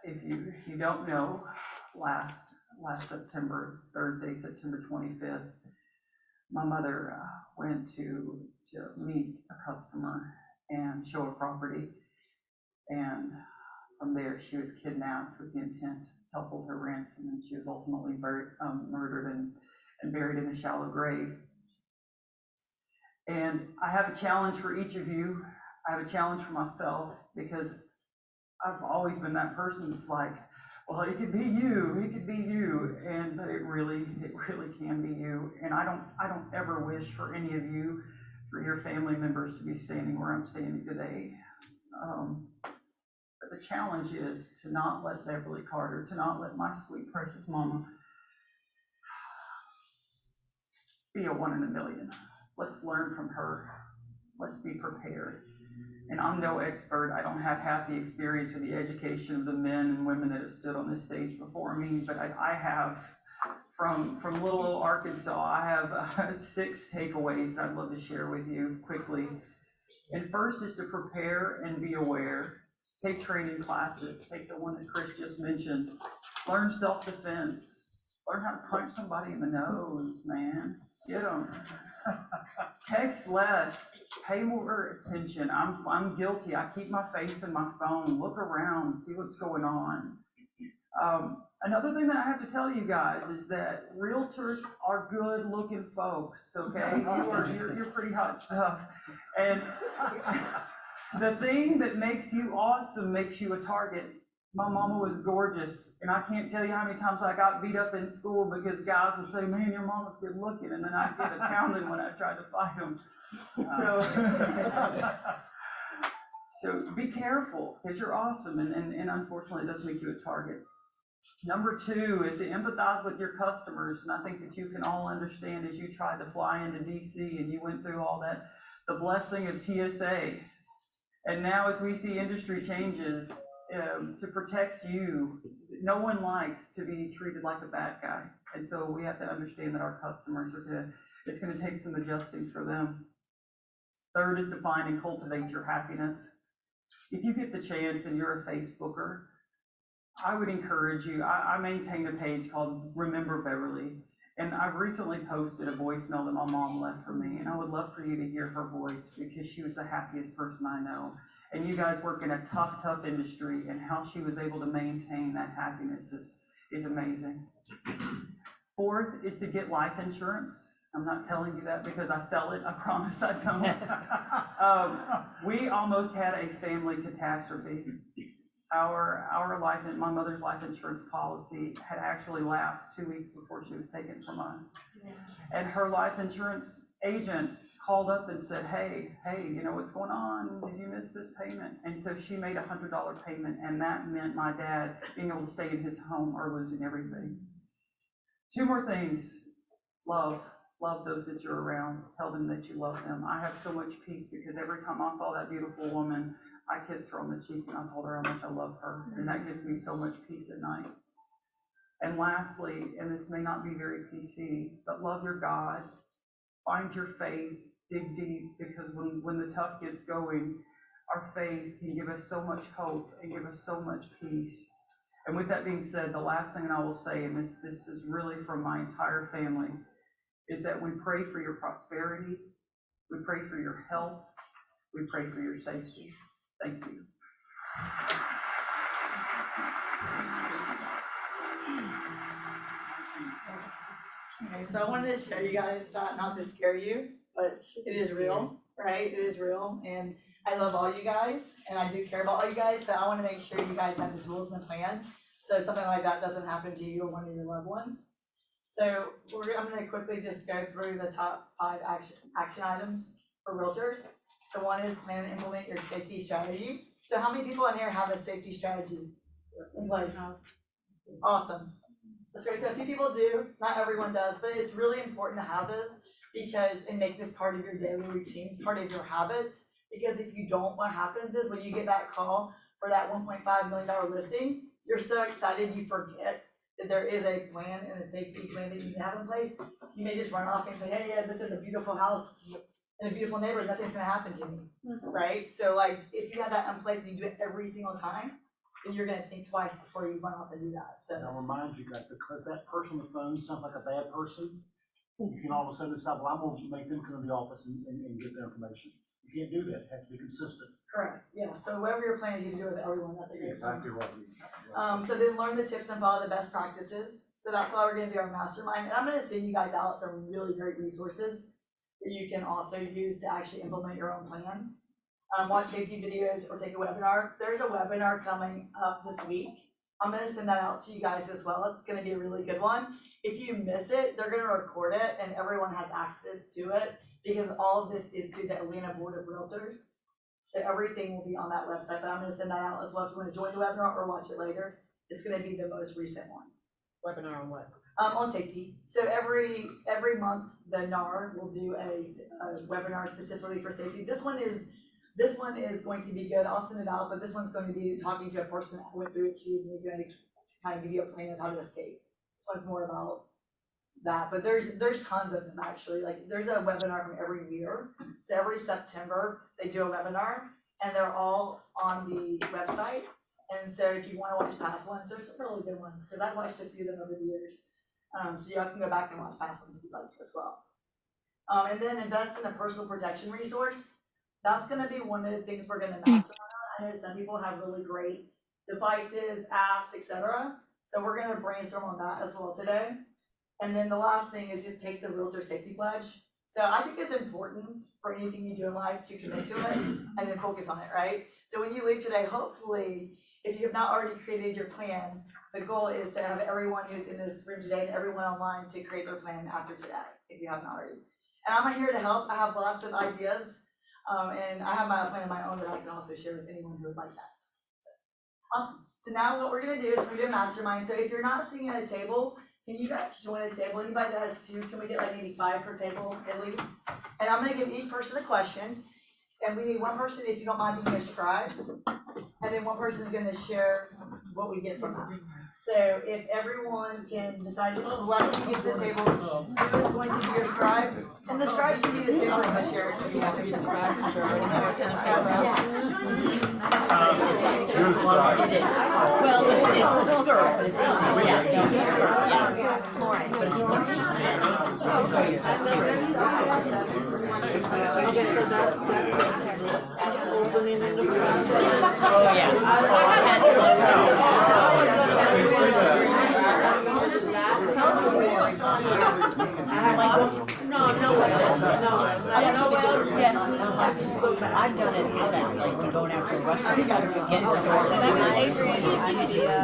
If you don't know, last September, Thursday, September 25th, my mother went to meet a customer and show a property, and from there she was kidnapped with the intent to hold her ransom, and she was ultimately murdered and buried in a shallow grave. And I have a challenge for each of you. I have a challenge for myself, because I've always been that person that's like, well, it could be you, and but it really can be you. And I don't ever wish for any of you, for your family members, to be standing where I'm standing today. But the challenge is to not let Beverly Carter, to not let my sweet precious mama be a 1 in a million. Let's learn from her. Let's be prepared. And I'm no expert. I don't have half the experience or the education of the men and women that have stood on this stage before me, but I have, from little old Arkansas, I have 6 takeaways that I'd love to share with you quickly. And first is to prepare and be aware. Take training classes. Take the one that Chris just mentioned. Learn self-defense. Learn how to punch somebody in the nose, man. Get them. Text less. Pay more attention. I'm guilty. I keep my face in my phone. Look around. See what's going on. Another thing that I have to tell you guys is that realtors are good-looking folks. Okay, you're pretty hot stuff. And the thing that makes you awesome makes you a target. My mama was gorgeous, and I can't tell you how many times I got beat up in school because guys would say, man, your mama's good looking, and then I'd get a pounding when I tried to fight them. So be careful, because you're awesome, and unfortunately it does make you a target. Number 2 is to empathize with your customers, and I think that you can all understand as you tried to fly into DC and you went through all that, the blessing of TSA. And now as we see industry changes, to protect you, no one likes to be treated like a bad guy. And so we have to understand that our customers it's gonna take some adjusting for them. Third is to find and cultivate your happiness. If you get the chance and you're a Facebooker, I would encourage you, I maintain a page called Remember Beverly, and I've recently posted a voicemail that my mom left for me, and I would love for you to hear her voice, because she was the happiest person I know. And you guys work in a tough industry, and how she was able to maintain that happiness is amazing. Fourth is to get life insurance. I'm not telling you that because I sell it, I promise I don't. We almost had a family catastrophe. My mother's life insurance policy had actually lapsed 2 weeks before she was taken from us. And her life insurance agent called up and said, hey, you know what's going on? Did you miss this payment? And so she made a $100 payment, and that meant my dad being able to stay in his home or losing everything. 2 more things. Love those that you're around. Tell them that you love them. I have so much peace because every time I saw that beautiful woman, I kissed her on the cheek and I told her how much I love her. And that gives me so much peace at night. And lastly, and this may not be very PC, but love your God. Find your faith. Dig deep, because when the tough gets going, our faith can give us so much hope and give us so much peace. And with that being said, the last thing I will say, and this is really from my entire family, is that we pray for your prosperity, we pray for your health, we pray for your safety. Thank you. Okay, so I wanted to show you guys that, not to scare you, but it is real, right? It is real, and I love all you guys, and I do care about all you guys, so I wanna make sure you guys have the tools and the plan, so something like that doesn't happen to you or one of your loved ones. So I'm gonna quickly just go through the top 5 action items for realtors. So one is plan and implement your safety strategy. So how many people in here have a safety strategy in place? Awesome. That's great. So a few people do, not everyone does, but it's really important to have this because and make this part of your daily routine, part of your habits. Because if you don't, what happens is when you get that call for that $1.5 million listing, you're so excited you forget that there is a plan and a safety plan that you have in place. You may just run off and say, hey, yeah, this is a beautiful house in a beautiful neighborhood, nothing's gonna happen to me, right? So like, if you have that in place and you do it every single time, then you're gonna think twice before you run off and do that, so. And I'll remind you guys, because that person on the phone sounds like a bad person, you can all of a sudden decide, well, I'm gonna make them come to the office and get their information. You can't do that, you have to be consistent. Correct, yeah, so whatever your plan is, you can do it with everyone, that's a great point. Exactly right. So then learn the tips and follow the best practices. So that's why we're gonna do our mastermind. And I'm gonna send you guys out some really great resources that you can also use to actually implement your own plan. Watch safety videos or take a webinar. There's a webinar coming up this week. I'm gonna send that out to you guys as well. It's gonna be a really good one. If you miss it, they're gonna record it and everyone has access to it because all of this is through the Atlanta Board of Realtors. So everything will be on that website, but I'm gonna send that out as well if you wanna join the webinar or watch it later. It's gonna be the most recent one. Webinar on what? On safety. So every month, the NAR will do a webinar specifically for safety. This one is going to be good. I'll send it out, but this one's going to be talking to a person that went through issues and he's gonna kind of give you a plan of how to escape. This one's more about that, but there's tons of them actually. Like there's a webinar from every year. So every September they do a webinar and they're all on the website. And so if you want to watch past ones, there's some really good ones because I've watched a few of them over the years. So you can go back and watch past ones if you'd like to as well. And then invest in a personal protection resource. That's going to be one of the things we're going to master on. I know some people have really great devices, apps, etc. So we're going to brainstorm on that as well today. And then the last thing is just take the Realtor Safety Pledge. So I think it's important for anything you do in life to commit to it and then focus on it, right? So when you leave today, hopefully, if you have not already created your plan, the goal is to have everyone who's in this room today and everyone online to create their plan after today, if you haven't already. And I'm here to help. I have lots of ideas, and I have my plan of my own that I can also share with anyone who would like that. Awesome. So now what we're gonna do is we're gonna do a mastermind. So if you're not sitting at a table, can you guys join a table? Anybody that has 2, can we get like maybe 5 per table at least? And I'm gonna give each person a question. And we need one person, if you don't mind, being a scribe. And then one person is gonna share what we get from that. So if everyone can decide, why don't you get to the table, who is going to be your scribe? And the scribe should be the same person that shares. Do you have to be the scribe since you're already there? Yes. You're the scribe. It is. Well, it's a skirt, but it's, yeah, no, it's a skirt, yeah. But it's what he Okay, so that's opening in the front. Oh, yeah. I've done it out like going after a restaurant, you get to the door. So that was Adrian's idea.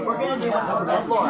We're gonna do that's Laura.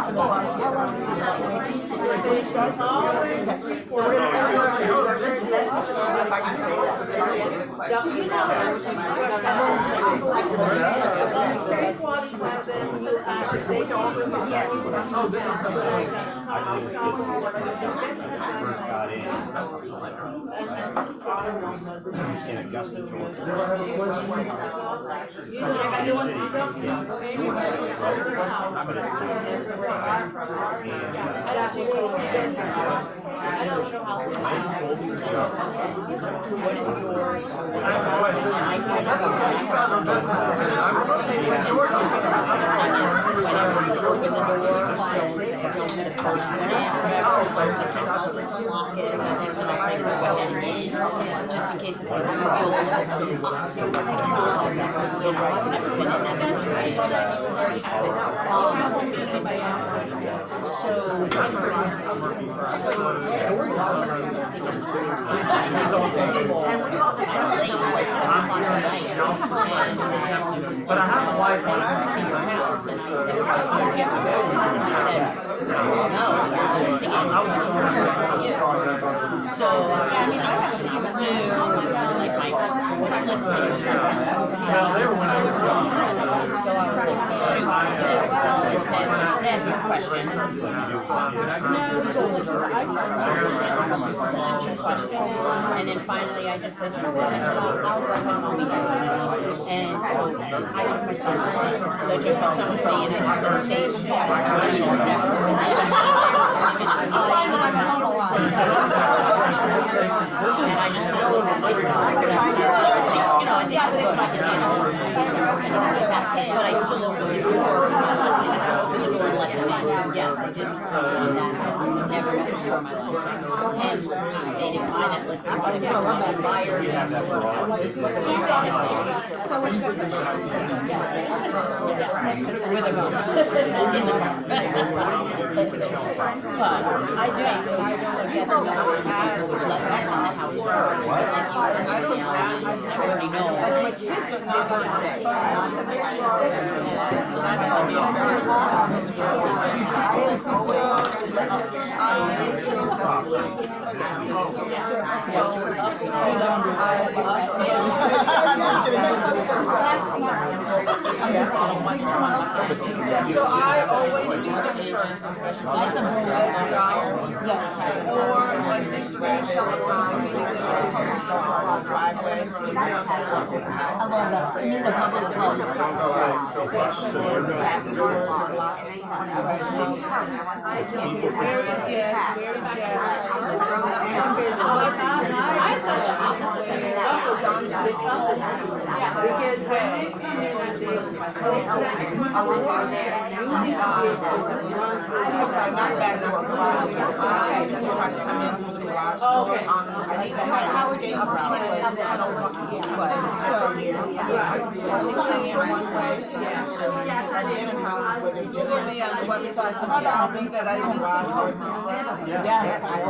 Just in case basically reveal the right to never been in that situation. But I have a wife and I haven't seen her house. So, I mean, I have a few like my listing or something. Well, they were when I was young. So I was like, shoot, I said, ask me a question. And then finally I just said, you know what, I said, I'll go home, I'll be there. And so I took my son with me. So I took my son with me and I was on stage. And I just kind of looked at myself. You know, I think I can handle this. But I still opened the door. Listening, I opened the door and let them in. So yes, I didn't say that. I've never met before in my life. And they didn't buy that listing. But I know one of those buyers. So which difference? With a gun. In the car. But I do. So I guess I let them in the house first. Like you said, I don't know. I already know. My kids are not going to stay. So I always do them first. Like the yes. Or like this driveway. I love that. To me, the public because when they come in and they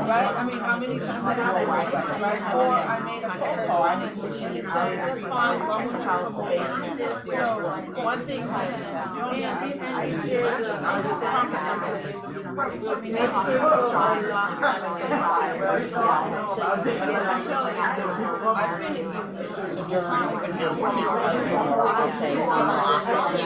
right? I mean, how many times I did that, right? Or I made a phone call, I didn't so that's fine, so one thing that Joanne did mention is just look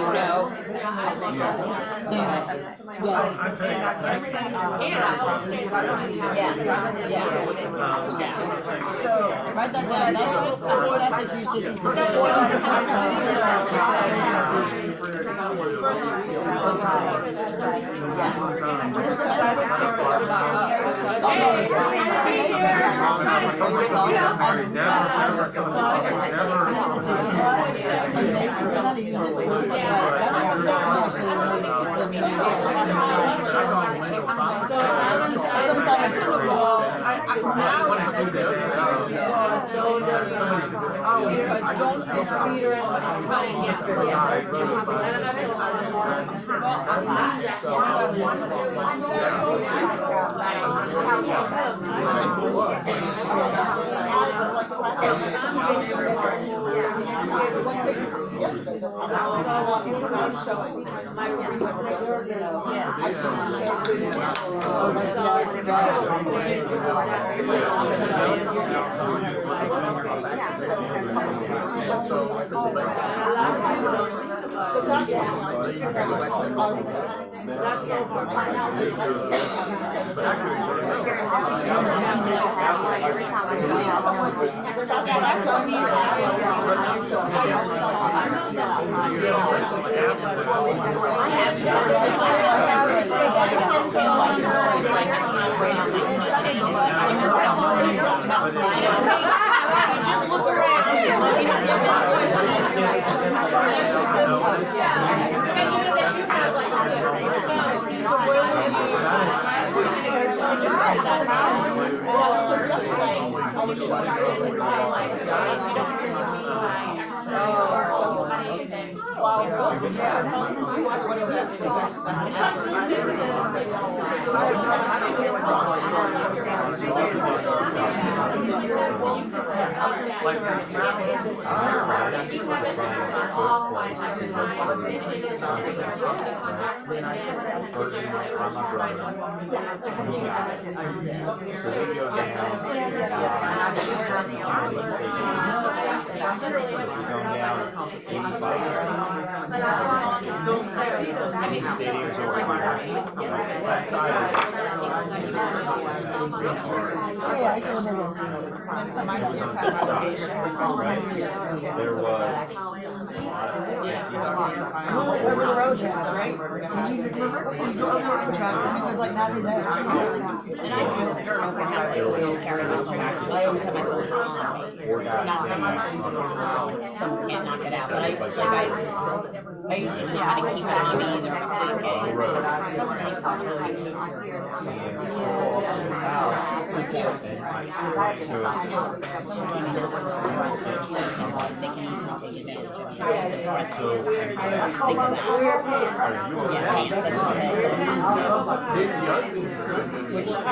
around. Over the road tracks, right? You go over the road tracks and it was like 90 days. And I do, I always carry my phone, I always have my phone on, not so much, someone can't knock it out, but I usually just kind of keep it on me, either in my pocket, sometimes they can easily take advantage of it. The rest of it, I always think which that's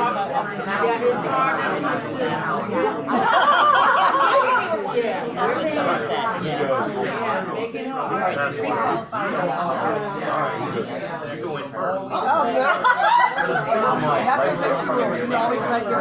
what someone said, you always let your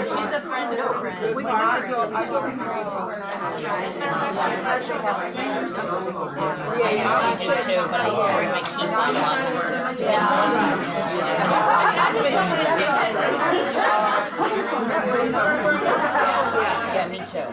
She's a friend of a friend. We can go. I go to I do too, but I bring my key fob on to work. Yeah, me too.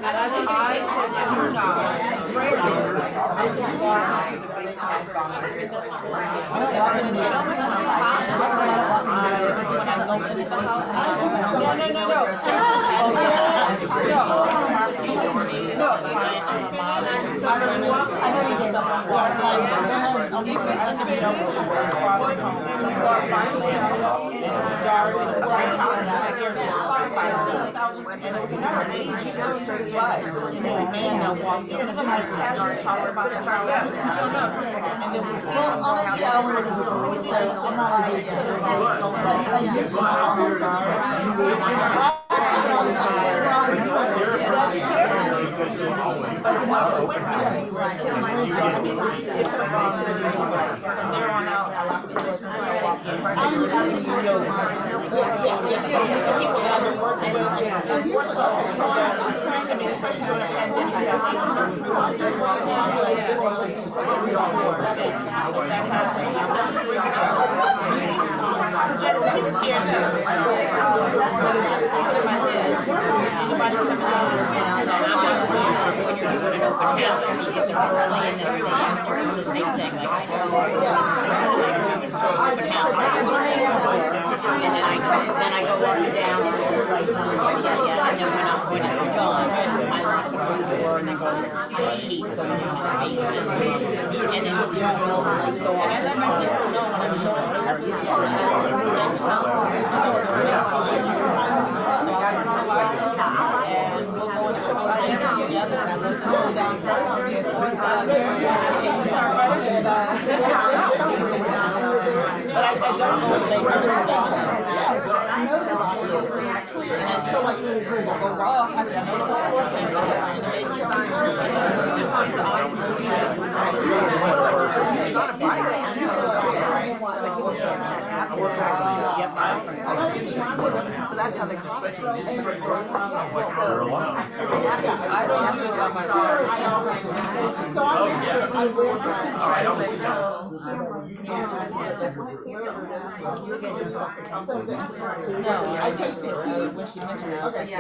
Then I go up and down to the lights on, and then when I'm going into John, I lock the front door and then go, I hate going into the basement. And then turn all the lights But I don't know if they were I know that actually, and I feel like we could go wrong. I know so that's how they cross it. So no, I tasted it when she mentioned it. Okay, so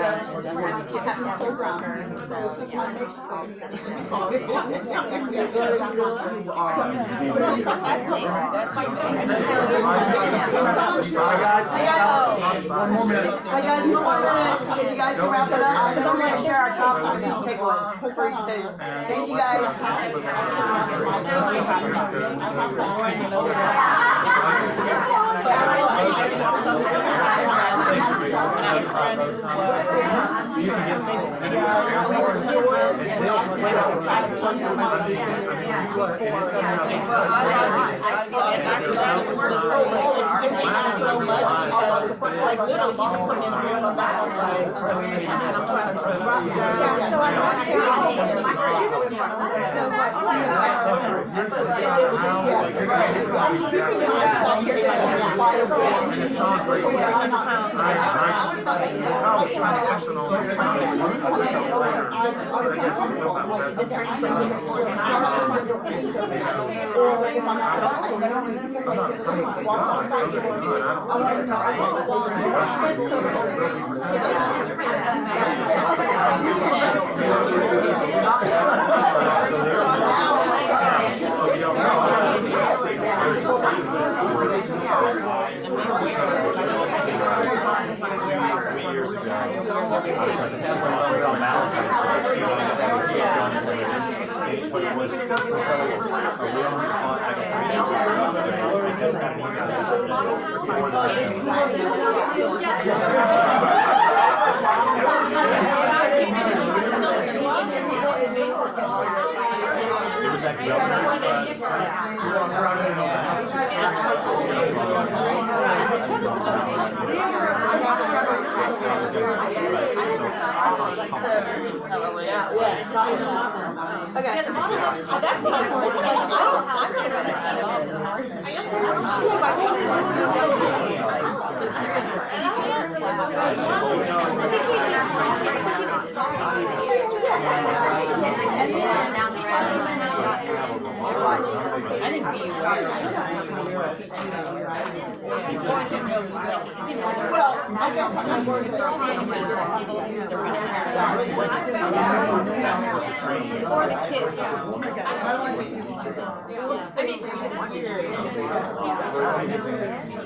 One more minute. Hi guys, one more minute. If you guys can wrap it up, because I'm going to share our top takeaways for each table. Thank you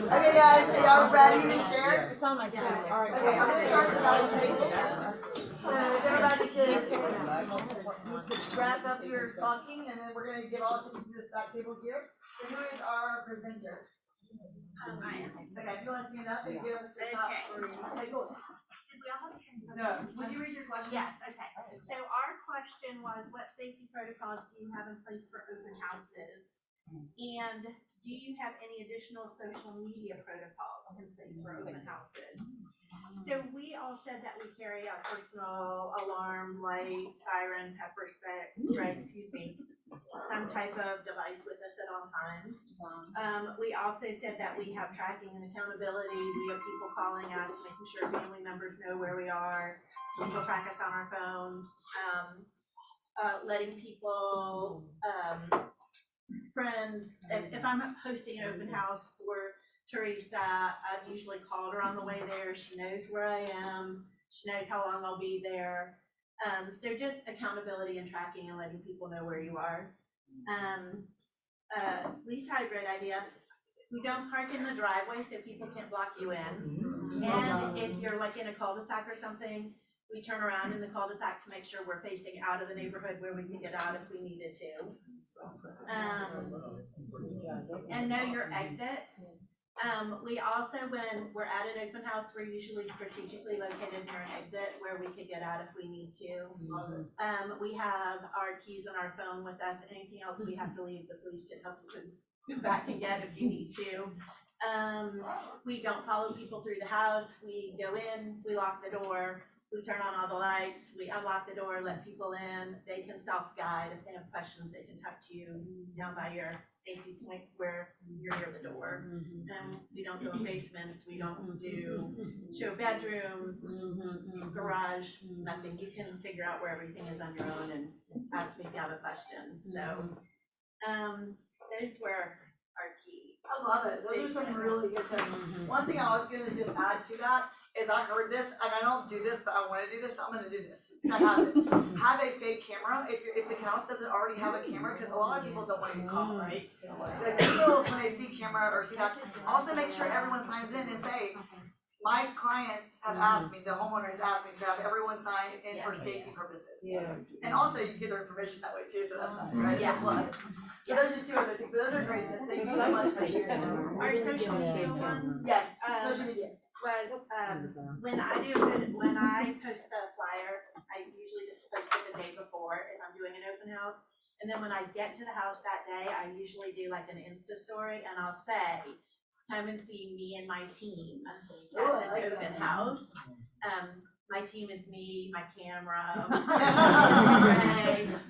Okay guys, are y'all ready to share? It's on my phone. Alright, okay, I'm gonna start the evaluation. So if everybody can wrap up your talking and then we're gonna give all attention to this back table here. So who is our presenter? I am. Okay, if you wanna stand up and give us your top three. Okay, cool. Did we all have the same question? No, would you read your question? Yes, okay. So our question was, what safety protocols do you have in place for open houses? And do you have any additional social media protocols in place for open houses? So we all said that we carry our personal alarm, light, siren, pepper spray, excuse me, some type of device with us at all times. We also said that we have tracking and accountability. We have people calling us, making sure family members know where we are. People track us on our phones. Letting people, friends, if I'm hosting an open house for Teresa, I've usually called her on the way there. She knows where I am. She knows how long I'll be there. So just accountability and tracking and letting people know where you are. Lisa had a great idea. We don't park in the driveway so people can't block you in. And if you're like in a cul-de-sac or something, we turn around in the cul-de-sac to make sure we're facing out of the neighborhood where we can get out if we needed to. And know your exits. We also, when we're at an open house, we're usually strategically located near an exit where we could get out if we need to. We have our keys on our phone with us. Anything else we have to leave, the police can help you go back and get if you need to. We don't follow people through the house. We go in, we lock the door, we turn on all the lights, we unlock the door, let people in. They can self-guide. If they have questions, they can talk to you down by your safety point where you're near the door. We don't go in basements, we don't do show bedrooms, garage, nothing. You can figure out where everything is on your own and ask me if you have a question. So, those were our key. I love it. Those are some really good tips. One thing I was gonna just add to that is I heard this, and I don't do this, but I wanna do this, so I'm gonna do this. I have it. Have a fake camera if the house doesn't already have a camera, because a lot of people don't want to get caught, right? Like people, when they see camera or see that, also make sure everyone signs in and say, my clients have asked me, the homeowner has asked me to have everyone sign in for safety purposes. And also you get their information that way too, so that's nice, right? Yeah. Plus. So those are two other things, but those are great tips. Thank you so much for sharing. Our social media ones. Yes, social media. Was, when I post the flyer, I usually just post it the day before if I'm doing an open house. And then when I get to the house that day, I usually do like an Insta story and I'll say, come and see me and my team at this open house. My team is me, my camera,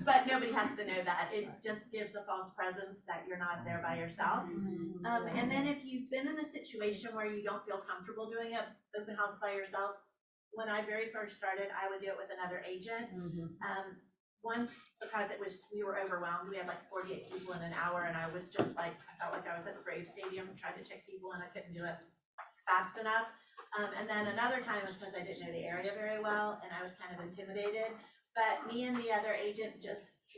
but nobody has to know that. It just gives a false presence that you're not there by yourself. And then if you've been in a situation where you don't feel comfortable doing an open house by yourself, when I very first started, I would do it with another agent. Once, because we were overwhelmed, we had like 48 people in an hour, and I was just like, I felt like I was at the Braves Stadium trying to check people, and I couldn't do it fast enough. And then another time was because I didn't know the area very well, and I was kind of intimidated. But me and the other agent just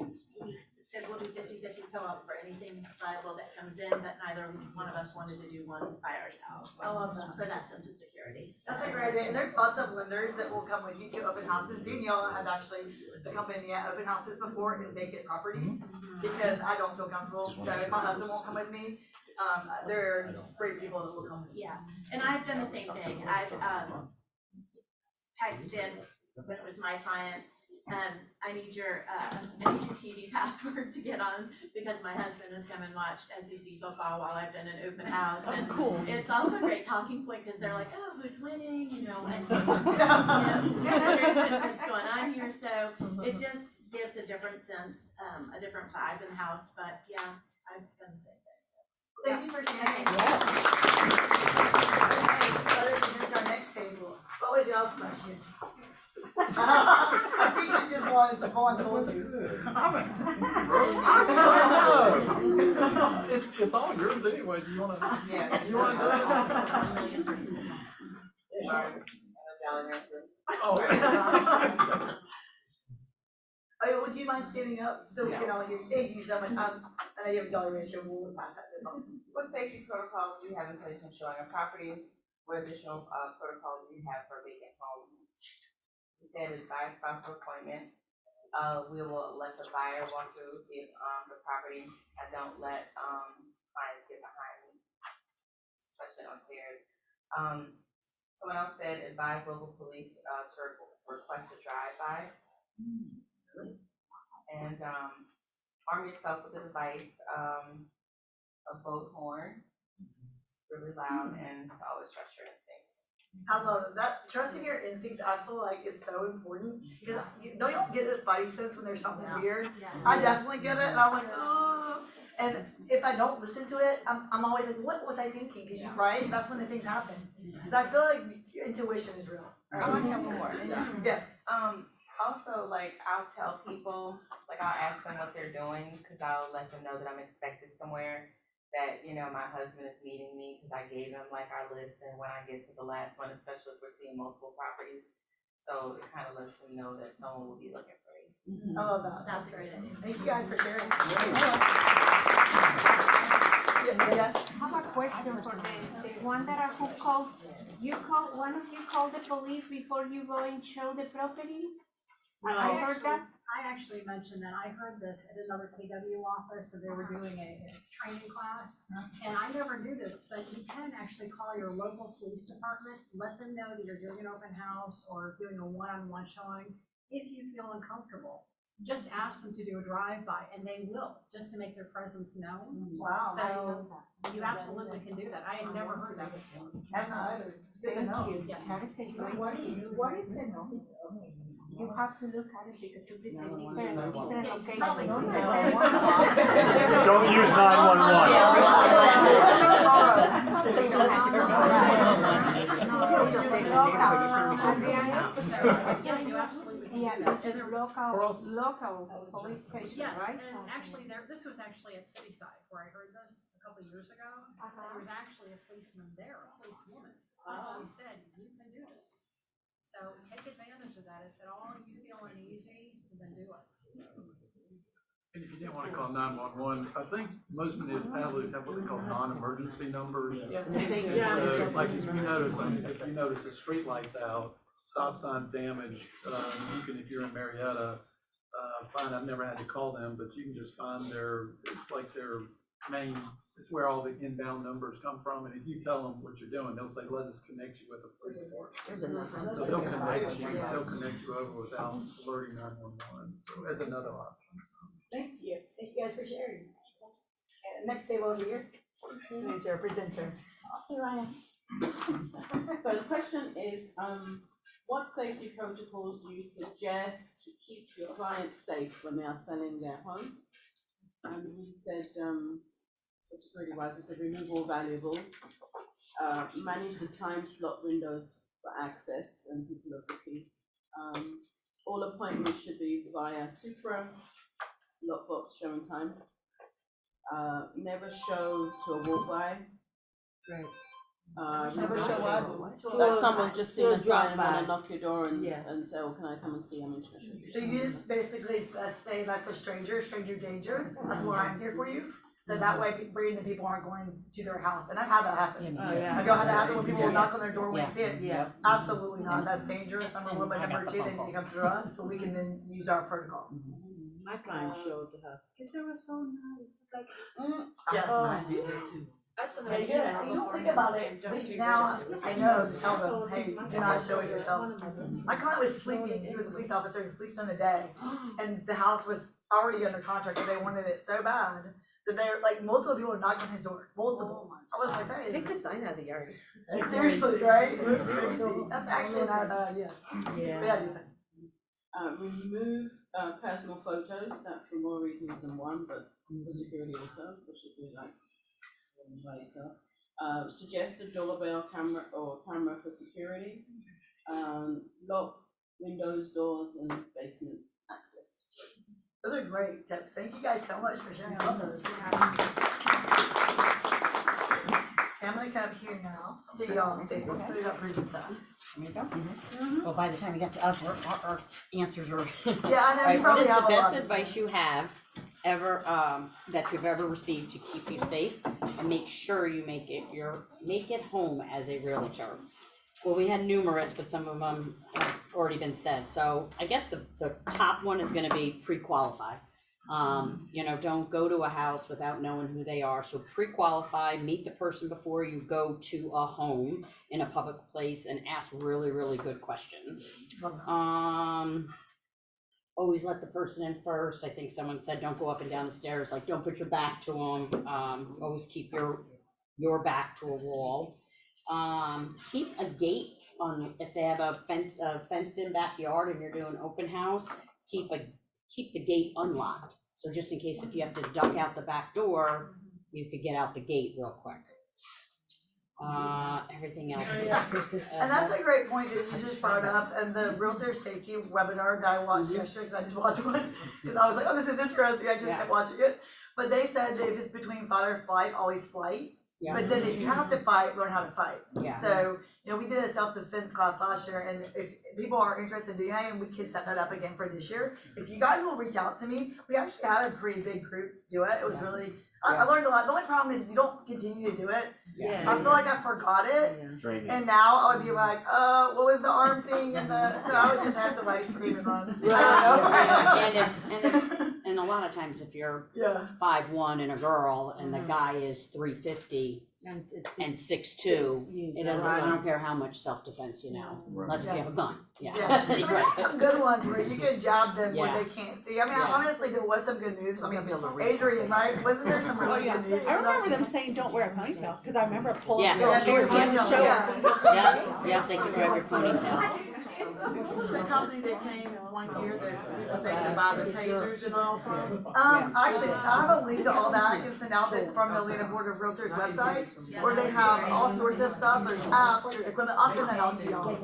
said we'll do 50-50 co-op for anything viable that comes in, but neither one of us wanted to do one by ourselves. I love that. For that sense of security. That's a great idea. And there's lots of lenders that will come with you to open houses. Danielle has actually accompanied me at open houses before in vacant properties because I don't feel comfortable. So if my husband won't come with me, there are great people that will come with me. Yeah, and I've done the same thing. I've texted when it was my client, I need your TV password to get on because my husband has come and watched SEC football while I've done an open house. And cool. It's also a great talking point because they're like, oh, who's winning? You know, and what's going on here. So it just gives a different sense, a different vibe in the house. But yeah, I've done the same thing. So. Thank you for sharing. Okay, so our next table. What was y'all's question? I think she just Vaughn told you. It's all yours anyway. Do you wanna? Yeah. You wanna do it? Oh. Oh, would you mind standing up so we can all hear? Thank you so much. I know you have a dollar ratio. We'll pass that. What safety protocols do you have in place when showing a property? What additional protocols do you have for vacant homes? You said advise spousal appointment. We will let the buyer walk through the property. I don't let clients get behind me, especially on stairs. Someone else said advise local police to request a drive-by. And arm yourself with a device, a boat horn, really loud, and to always trust your instincts. I love it. That trusting your instincts, I feel like is so important because you don't get this spidey sense when there's something weird. I definitely get it, and I'm like, oh. And if I don't listen to it, I'm always like, what was I thinking? Cause you're right, that's when the things happen. Cause I feel like your intuition is real. I like to have one more. Yes. Also, like, I'll tell people, like, I'll ask them what they're doing, cause I'll let them know that I'm expected somewhere, that, you know, my husband is meeting me, cause I gave him like our list, and when I get to the last one, especially if we're seeing multiple properties, so it kind of lets them know that someone will be looking for me. I love that. That's a great idea. Thank you guys for sharing. Yes. I have a question for the one that who called, one of you called the police before you go and show the property? I heard that. I actually mentioned that I heard this at another KW office, and they were doing a training class. And I never knew this, but you can actually call your local police department, let them know that you're doing an open house or doing a one-on-one showing. If you feel uncomfortable, just ask them to do a drive-by, and they will, just to make their presence known. Wow. So you absolutely can do that. I had never heard that before. I've not either. It's good to know. Yes. That is a great What tip. is the number? You have to look at it because it's different locations. Don't use 911. Yeah, you absolutely can Yeah, do that. it's a local police station, Yes, right? and actually this was actually at Cityside where I heard this a couple of years ago. There was actually a policeman there, a policewoman, and she said, you can do this. So take advantage of that. If at all you feel uneasy, then do it. And if you didn't want to call 911, I think most municipalities have what they call non-emergency numbers. Yes. So, like if you notice the street lights out, stop signs damaged, you can, if you're in Marietta, I've never had to call them, but you can just find it's like their main, it's where all the inbound numbers come from, and if you tell them what you're doing, they'll say, let us connect you with the police department. So they'll connect you over without alerting 911, so as another option. Thank you. Thank you guys for sharing. And next table over here. Who's your presenter? Also, Ryan. So the question is, what safety protocols do you suggest to keep your clients safe when they are selling their home? We said, for security wise, we said remove all valuables, manage the time slot windows for access when people are booking. All appointments should be via Supra, lockbox showing time. Never show to a walk by. Right. Never show up. Like someone just seen To a a sign and drive-by. wanna knock your door and, Yeah. and say, well, can I come and see, I'm interested. So you just basically, let's say that's a stranger danger, that's why I'm here for you. So that way, random people aren't going to their house, and I've had that happen. Oh, yeah. I've had that happen when people will knock on their door when they see it. Yeah. Absolutely not, that's dangerous, I'm a little bit number two, they need to come through us, so we can then use our protocol. My client showed to her, because they were so nice, like. Yes. That's an Hey, yeah, you don't think about it, but now I know to tell them, hey, do not show it yourself. My client was sleeping, he was a police officer, he sleeps during the day, and the house was already under contract, and they wanted it so bad that they're like, multiple people knocked on his door, multiple. I was like, hey. Take the sign out of the yard. Seriously, right? It was crazy. That's actually not a bad idea. Yeah. Bad idea. Remove personal photos, that's for more reasons than one, but for security also, especially if you like by yourself. Suggest a doorbell camera or camera for security. Lock windows, doors, and basement access. Those are great tips. Thank you guys so much for sharing. I love those. I'm gonna come here now to y'all and say, put it up presenter. There you go. Well, by the time you get to us, our answers are. Yeah, I know, you Right, what probably is the have a best lot. advice you have ever, that you've ever received to keep you safe and make sure you make it home as a realtor? Well, we had numerous, but some of them have already been said. So I guess the top one is gonna be pre-qualify. Don't go to a house without knowing who they are. So pre-qualify, meet the person before you go to a home in a public place and ask really, really good questions. Always let the person in first. I think someone said, don't go up and down the stairs, like don't put your back to them. Always keep your back to a wall. Keep a gate on, if they have a fenced in backyard and you're doing open house, keep the gate unlocked. So just in case if you have to duck out the back door, you could get out the gate real quick. Everything else is. And that's a great point that you just brought up, and the Realtor Safety webinar that I watched yesterday, because I just watched one, because I was like, oh, this is interesting, I just kept watching it. But they said that if it's between fight or flight, always flight. Yeah. But then if you have to fight, learn how to fight. Yeah. So, you know, we did a self-defense class last year, and if people are interested in doing that, and we can set that up again for this year, if you guys will reach out to me, we actually had a pretty big group do it. It was really, I learned a lot. The only problem is if you don't continue to do it, I feel like I forgot it. And now I would be like, what was the arm thing? And so I would just have to like scream and run. And a lot of times if you're Yeah. 5'1" and a girl and the guy is 350 and 6'2", it doesn't, I don't care how much self-defense you know, unless if you have a gun, Yeah, I mean, there's some good ones where you can jab them Yeah. when they can't see. I mean, honestly, there was some good moves. I mean, Maybe a little Adrian, right? Wasn't there some really good moves? I remember them saying, don't wear a ponytail, because I remember pulling Yeah. your hair just to show Yeah, yeah, they can grab your ponytail. What was the company that came one year that was able to buy the tasers and all from? Actually, I have a link to all that. I can send out this from the Atlanta Board of Realtors website, where they have all sorts of stuff. There's apps, there's equipment. I'll send that out to y'all.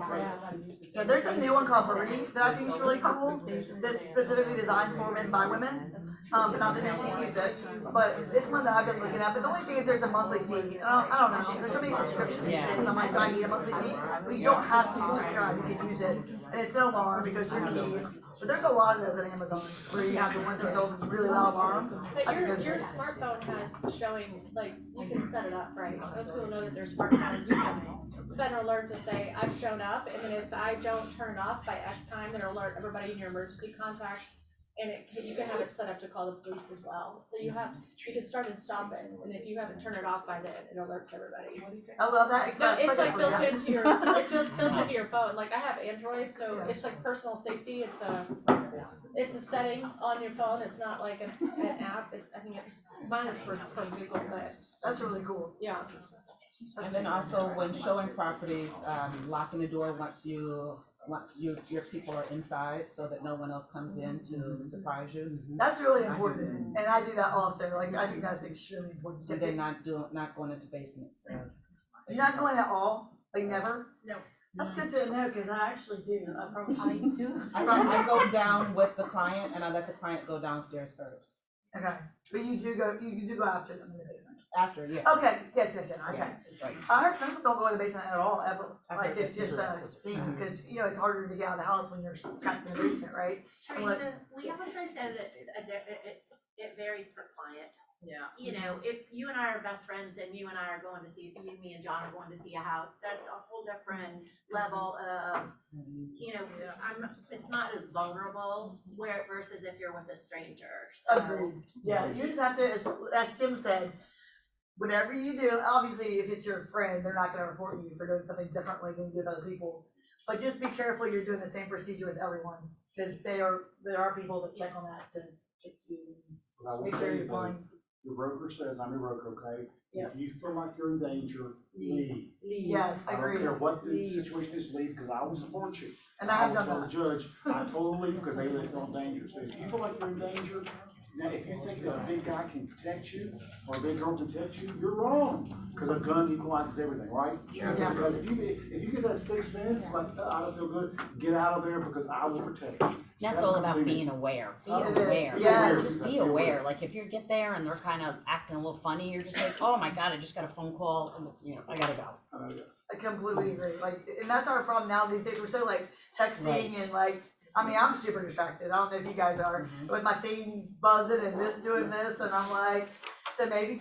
Yeah, there's a new one called Breeze that I think is really cool. That's specifically designed for men by women. Not that men can't use it, but it's one that I've been looking at. But the only thing is there's a monthly fee. I don't know. There's so many subscriptions these days. I'm like, do I need a monthly fee? But you don't have to subscribe. You can use it, and it's no alarm because your keys. But there's a lot of those at Amazon where you have the ones that go with really loud alarm. But your smartphone has showing, like, you can set it up, right? Most people know that their smartphones can set an alert to say, I've shown up, and then if I don't turn off by X time, then it'll alert everybody in your emergency contacts. And you can have it set up to call the police as well. So you can start and stop it, and if you haven't turned it off by then, it alerts everybody. I love that. No, it's like built into your, it's built into your phone. Like I have Android, so it's like personal safety. It's a setting on your phone. It's not like an app. I think mine is from Google, but. That's really cool. Yeah. And then also when showing properties, locking the door once your people are inside so that no one else comes in to surprise you. That's really important, and I do that also. Like I think that's extremely important. And then not going into basements. You're not going at all, like never. No. That's good to know because I actually do. I go down with the client and I let the client go downstairs first. Okay, but you do go after them in the basement. After, yeah. Okay, yes, okay. Right. I heard some people don't go in the basement at all, ever. I Like heard it's that just too. a thing, because you know, it's harder to get out of the house when you're trapped in the basement, right? Teresa, we also said that it varies per client. Yeah. You know, if you and I are best friends and you and I are going to see, me and John are going to see a house, that's a whole different level of, you know, it's not as vulnerable versus if you're with a stranger, so. Agreed. Yeah, you just have to, as Jim said, whatever you do, obviously if it's your friend, they're not gonna report you for doing something differently than you do with other people. But just be careful you're doing the same procedure with everyone, because there are people that check on that to make sure you're fine. Your broker says, I'm your broker, okay? Yeah. If you feel like you're in danger, leave. Yes, I don't agreed. care what the situation is, leave, because I will support you. And I have will done tell that. the judge, I told them leave because they live in danger. So if you feel like you're in danger, now if you think that a big guy can protect you, or a big girl can protect you, you're wrong. Because a gun equalizes everything, right? Yeah. Because if you get that sixth sense, like, I don't feel good, get out of there because I will protect you. That's all about being aware. Be It is, aware. yes. Just be aware. Like if you get there and they're kind of acting a little funny, you're just like, oh my God, I just got a phone call and you know, I gotta go. I completely agree. Like, and that's our problem now these days. We're so like texting Right. and like, I mean, I'm super distracted. I don't know if you guys are, with my thing buzzing and this doing this, and I'm like, so maybe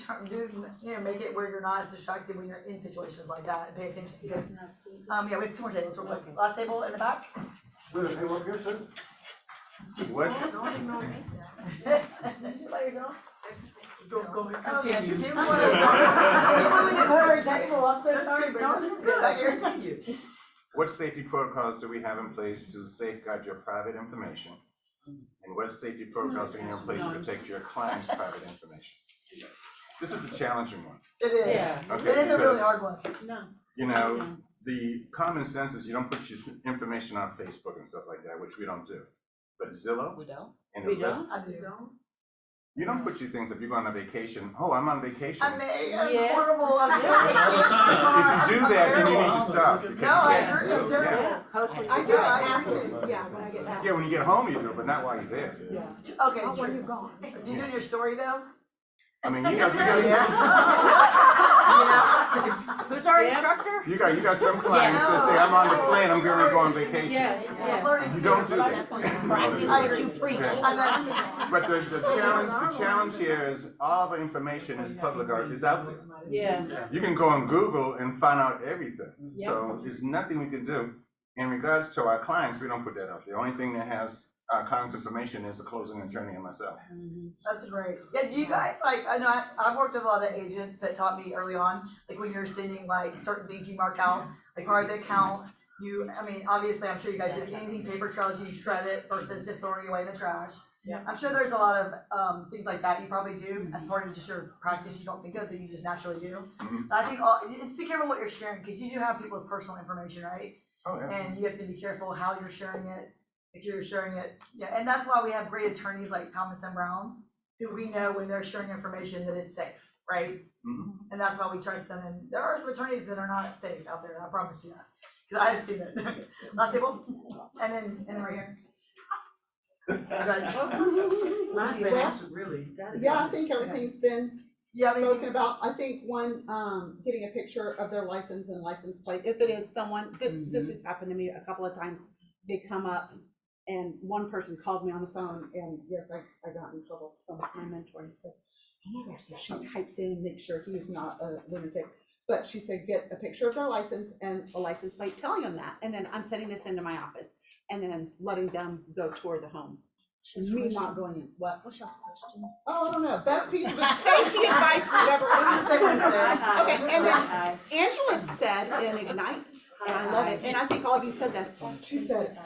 make it where you're not as distracted when you're in situations like that and pay attention because, yeah, we have 2 more tables real quick. Last table in the back. We have a table up here too. What? Did you play yourself? Go Continue. People would get her table. I'm so sorry, but I guarantee you. What safety protocols do we have in place to safeguard your private information? And what safety protocols are in place to protect your client's private information? This is a challenging one. It is. Okay, It is a really because, hard one. you know, the common sense is you don't put your information on Facebook and stuff like that, which we don't do. But Zillow We don't? and We the rest, don't? I do. you don't put your things if you're going on vacation. Oh, I'm on vacation. I'm Yeah. horrible. I'm If you do that, then you need to stop. because No, you I can't- agree, I'm yeah. terrible. I do it after, yeah, when I get back. Yeah, when you get home, you do it, but not while you're there. Okay, Where you going? do you do your story though? I mean, you got Who's our instructor? you got some clients that say, I'm on the plane, I'm going to go on vacation. Yes, I'm learning You too, don't do but that. Practice what you preach. Okay. But the challenge here is all the information is public or is out there. Yeah. You can go on Google and find out everything. So there's nothing we can do. In regards to our clients, we don't put that out there. The only thing that has our client's information is a closing attorney and myself. That's great. Yeah, do you guys like, I know I've worked with a lot of agents that taught me early on, like when you're sending like certain things you mark out, like part of the account, I mean, obviously, I'm sure you guys did anything paper trails, you shred it versus just throwing it away in the trash. Yeah. I'm sure there's a lot of things like that you probably do as part of just your practice you don't think of that you just naturally do. But I think just be careful what you're sharing because you do have people's personal information, right? Oh, yeah. And you have to be careful how you're sharing it. If you're sharing it, yeah, and that's why we have great attorneys like Thomas and Brown, who we know when they're sharing information that it's safe, right? And that's why we trust them. And there are some attorneys that are not safe out there. I promise you that, because I've seen it. Last table, and then right here. Mine's been answered, really. Yeah, I think everything's been spoken about. I think one, getting a picture of their license and license plate, if it is someone, this has happened to me a couple of times. They come up and one person called me on the phone and yes, I got in trouble from my mentor. He said, oh my gosh, so she types in and makes sure he's not a lunatic. But she said, get a picture of their license and a license plate telling them that. And then I'm sending this into my office and then letting them go tour the home. Me not going in. What? What's your question? Oh, I don't know. Best piece of safety advice we've ever heard. Okay, and then Angela said in Ignite, and I love it, and I think all of you said this. She said,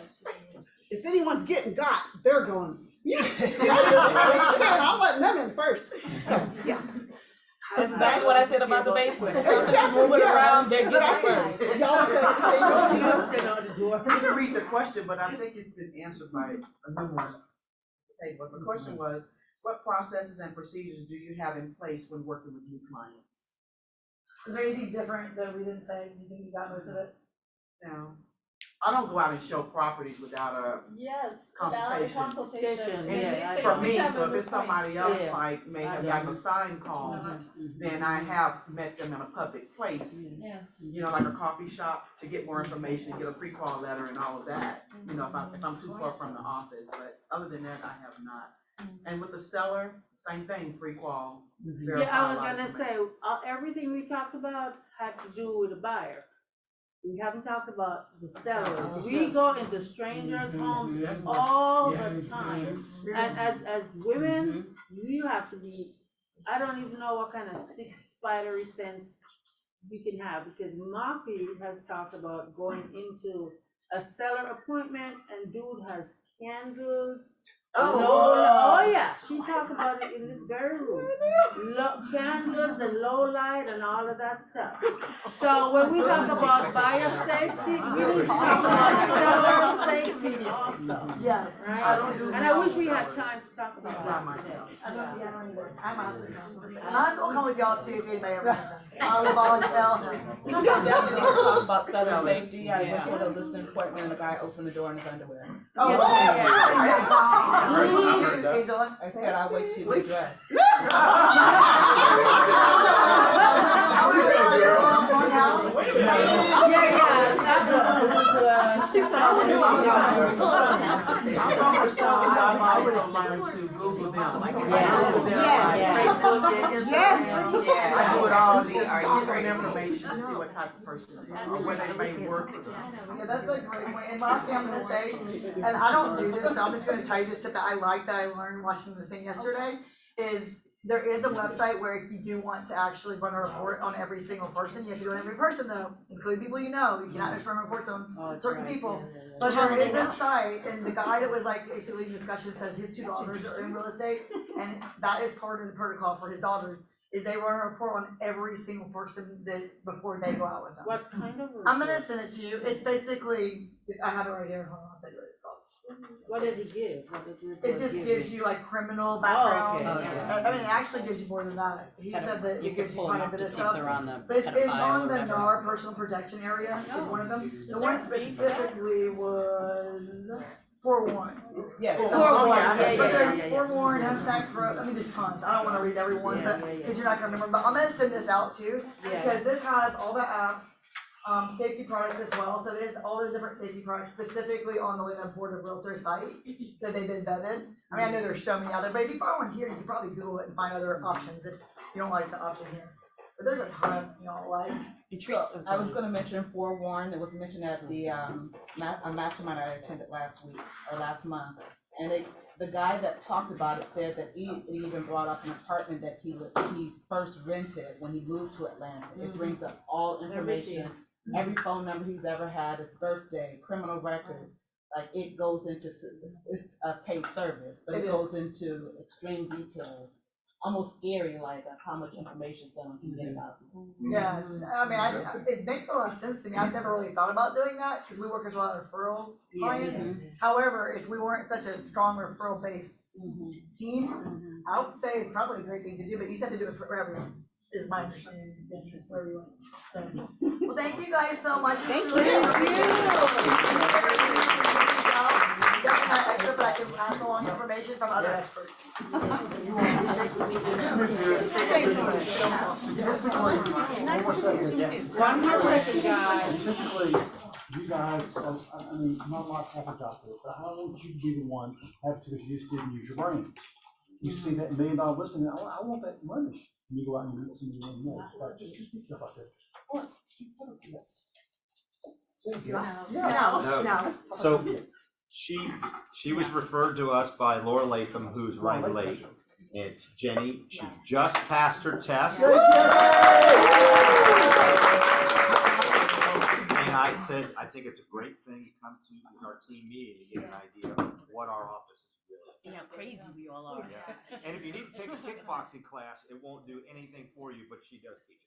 if anyone's getting got, they're going. Yeah, I'm letting them in first. So, yeah. That's exactly what I said about the basement. Exactly, Moving yeah. around, they're But I getting think first. y'all said, I didn't read the question, but I think it's been answered by a numerous table. The question was, what processes and procedures do you have in place when working with new clients? Is there anything different that we didn't say? You think you got most of it? No. I don't go out and show properties without a Yes, consultation. Yeah, And for me, so if it's somebody else like may have Yeah. gotten a sign call, then I have met them in a public place. Yes. You know, like a coffee shop to get more information, get a pre-qual letter and all of that. You know, if I'm too far from the office, but other than that, I have not. And with the seller, same thing, pre-qual. Yeah, I was gonna say, everything we talked about had to do with the buyer. We haven't talked about the sellers. We go into strangers' homes all the time. And as women, you have to be, I don't even know what kind of sick spidery sense you can have, because Maki has talked about going into a seller appointment and dude has candles. Oh yeah, she talked about it in this very room. Candles and low light and all of that stuff. So when we talk about buyer safety, we need to talk about seller safety also. Yes. Right? And I wish we had time to talk about that. myself. I'm awesome. And I will come with y'all too if anybody ever wants. I will volunteer. We definitely need to talk about seller safety. I went to a listing appointment and the guy opened the door in his underwear. Oh, yeah. Angela, I said I wait till you dress. I would learn to Google them, like Facebook and Instagram. I do it all, get some information to see what type of person, or where they may work. Yeah, that's a great point. And last thing I'm gonna say, and I don't do this, so I'm just gonna tell you just that I like that I learned watching the thing yesterday, is there is a website where if you do want to actually run a report on every single person, you have to do it on every person though, including people you know. You cannot just run reports on certain people. But there is a site, and the guy that was like basically in discussion says his two daughters are in real estate, and that is part of the protocol for his daughters. is they run a report on every single person that, before they go out with them. What kind of? I'm gonna send it to you, it's basically, I have it right here, hold on, I'll tell you what it's called. What does it give? What does the report It just give gives you like criminal background, okay. I mean, it actually gives you more than that, he said that You it can gives you pull quite them a up bit to of see if stuff. they're on the But it's pedophile on the or whatever. NAR personal protection area, is one of them, the one specifically was forewarned. Yes. It's Forewarned, forewarned, but there's yeah. forewarned, Hemsack Road, I mean, there's tons, I don't wanna read every one, but, cause you're not gonna remember, but I'm gonna send this out to you, Yeah. because this has all the apps, safety products as well, so there's all the different safety products specifically on the Atlanta Board of Realtors site, so they've been vetted. I mean, I know there's so many other, but if you find one here, you can probably Google it and find other options if you don't like the option here. But there's a ton, you know, like. So, I was gonna mention forewarned, it was mentioned at the, a mastermind I attended last week, or last month. And the guy that talked about it said that he even brought up an apartment that he first rented when he moved to Atlanta. It brings up all information, every phone number he's ever had, his birthday, criminal records. Like, it goes into, it's a paid service, but it goes into extreme detail. Almost scary, like, of how much information someone can get about you. Yeah, I mean, it makes a lot of sense to me, I've never really thought about doing that, because we work with a lot of referral clients. However, if we weren't such a strong referral-based team, I would say it's probably a great thing to do, but you said to do it for everyone, is my understanding, this is for everyone. So, well, thank you guys so much. Thank Really you. appreciate it. Definitely not expert, but I can pass along information from other experts. One more question, guys. Typically, you guys, I mean, not a lot happens out there, but I want you to be the one, have to, because you just didn't use your brain. You see that $1 million listing, I want that money, and you go out and do something you want more, but just be careful out there. What? No. So she was referred to us by Laura Latham, who's running late. And Jenny, she just passed her test. And I said, I think it's a great thing to come to our team meeting to get an idea of what our office is really. See how crazy we all are. Yeah. And if you need to take a kickboxing class, it won't do anything for you, but she does teach it.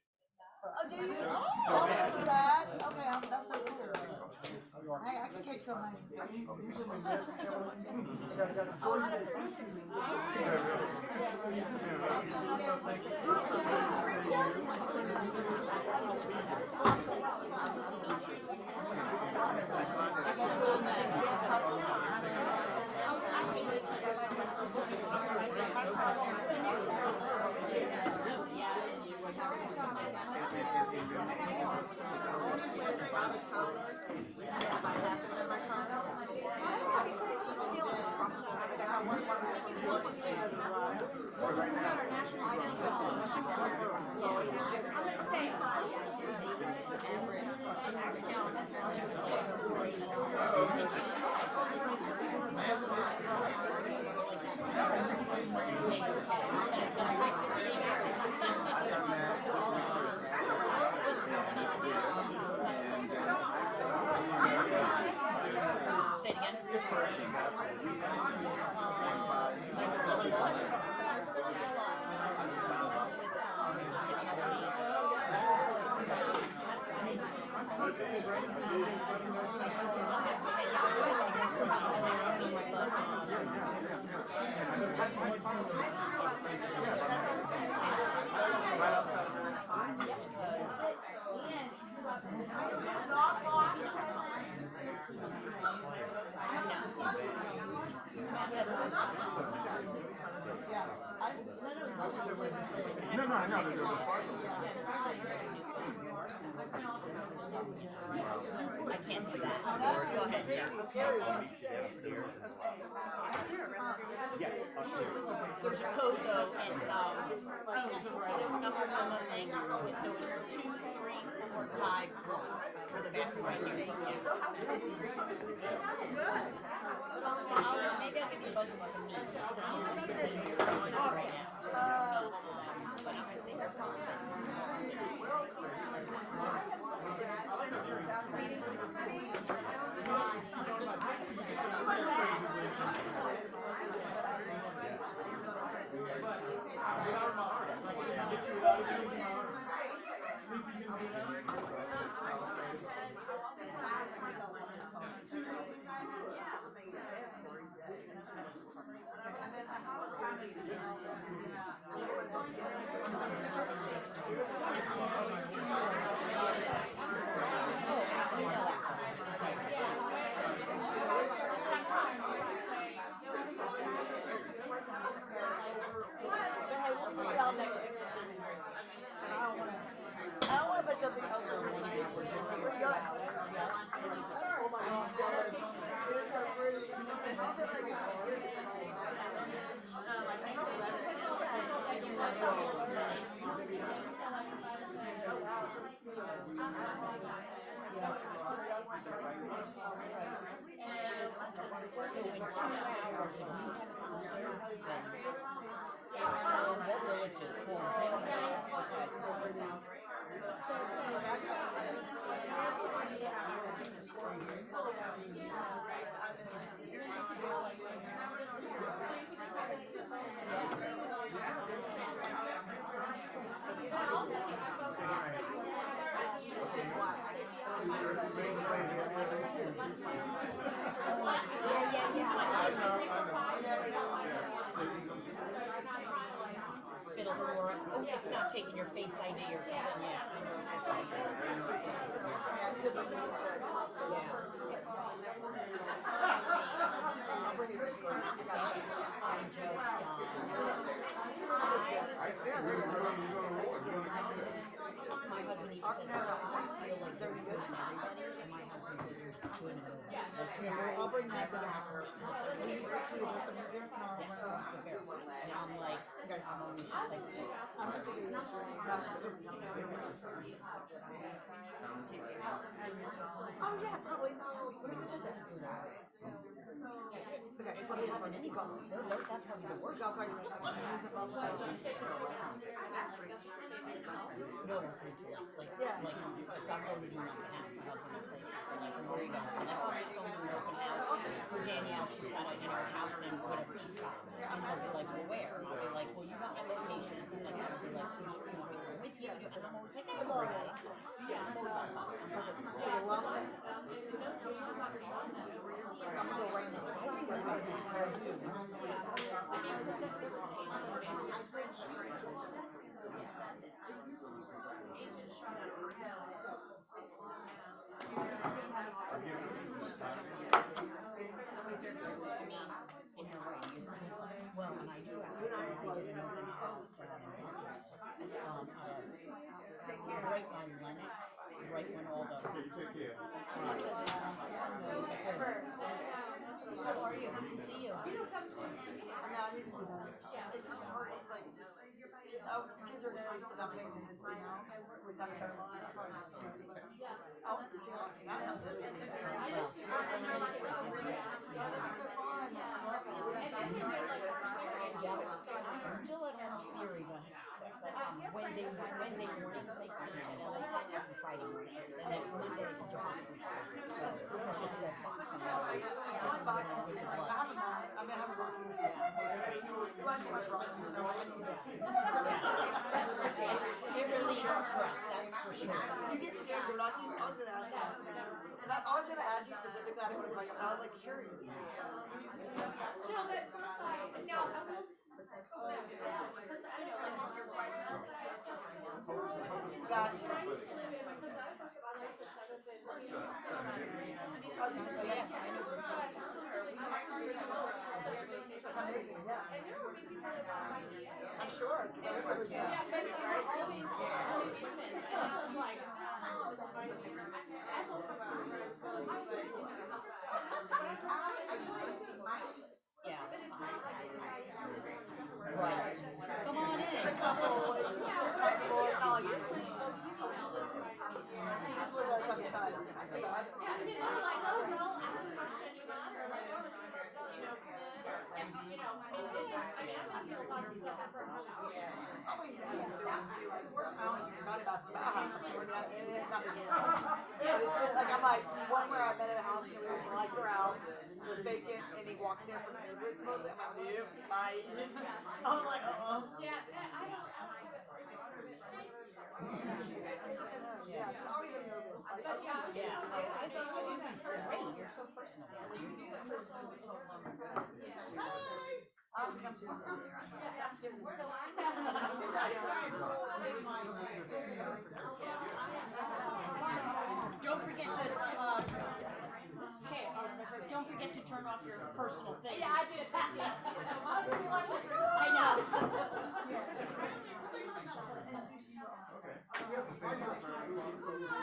Oh, do you? Oh, I didn't do that. Okay, that's so cool. Hey, I can kick somebody. Say it again. No, I know. I can't do that. Go ahead. There's a code though, and there's numbers on the thing, and so it's 2, 3, 4, 5 for the bathroom right here. Maybe I'll give you both of them a meet. Right now. But I'm gonna stay here for Get you something else. Where you going? Oh my Fiddle for, oh, it's not taking your face ID or something, yeah. My husband even says, I feel like they're good for everybody, and my husband says there's two in the middle. I'll bring that back. Will you text me or do something easier? And I'm like, I'm always just like, oh yeah, probably. Okay, put it in for any call. That's probably the worst. I'll call you. No, I say to like, if I'm going to do an open house, my husband will say something like, where are you going? And if I'm just going to an open house for Danielle, she's got it in her house in whatever East Scotland. And he'll be like, well, where? And I'll be like, well, you got my location. And stuff like that. I'll be like, well, sure, you want me to go with you? And I'm always like, I'm all right. Yeah, I'm always like, I'm so right now. Well, and I do actually, I did an open house down in right on Lennox, right when all the. How are you? Good to see you. It's just hard, it's like, kids are exposed to dumb things in this, you know, which I'm terrible at. That's why I'm just gonna teach them. Oh, that's good. That sounds good. That'd be so fun. I'm still at Orange Theory, but Wednesday mornings I teach, and then I have some Friday mornings, and then Monday I teach a boxing class. So it's just both boxing. I like boxing too. I mean, I have a boxing. You watch too much wrestling, so I need to. It relieves stress, that's for sure. You get scared, dude. I was gonna ask you. And I was gonna ask you specifically, I didn't want to bring up, but I was like curious. No, but no, I will. Because I know like your wife. Gotcha. Amazing, yeah. I'm sure. Yeah, but it's always women, and I was like, Yeah. Right. Come on in. It's a couple, it's not like you just would like come inside. yeah, I mean, they're like, oh, well, ask a question, you know, or like, oh, you know, come in, or, you know, I mean, I'm not feeling sorry for that for a Probably not about the house before, it's not the game. But it's been, like, I'm like, one where I met at a house and we were the lights were out, it was vacant, and he walked there from the neighborhood supposedly, I'm like, dude, bye. I was like, Yeah, I don't yeah, it's always a nervous. But yeah, I think you're great. You're so personal. Don't forget to, don't forget to turn off your personal things. Yeah, I did. I know. have to say something.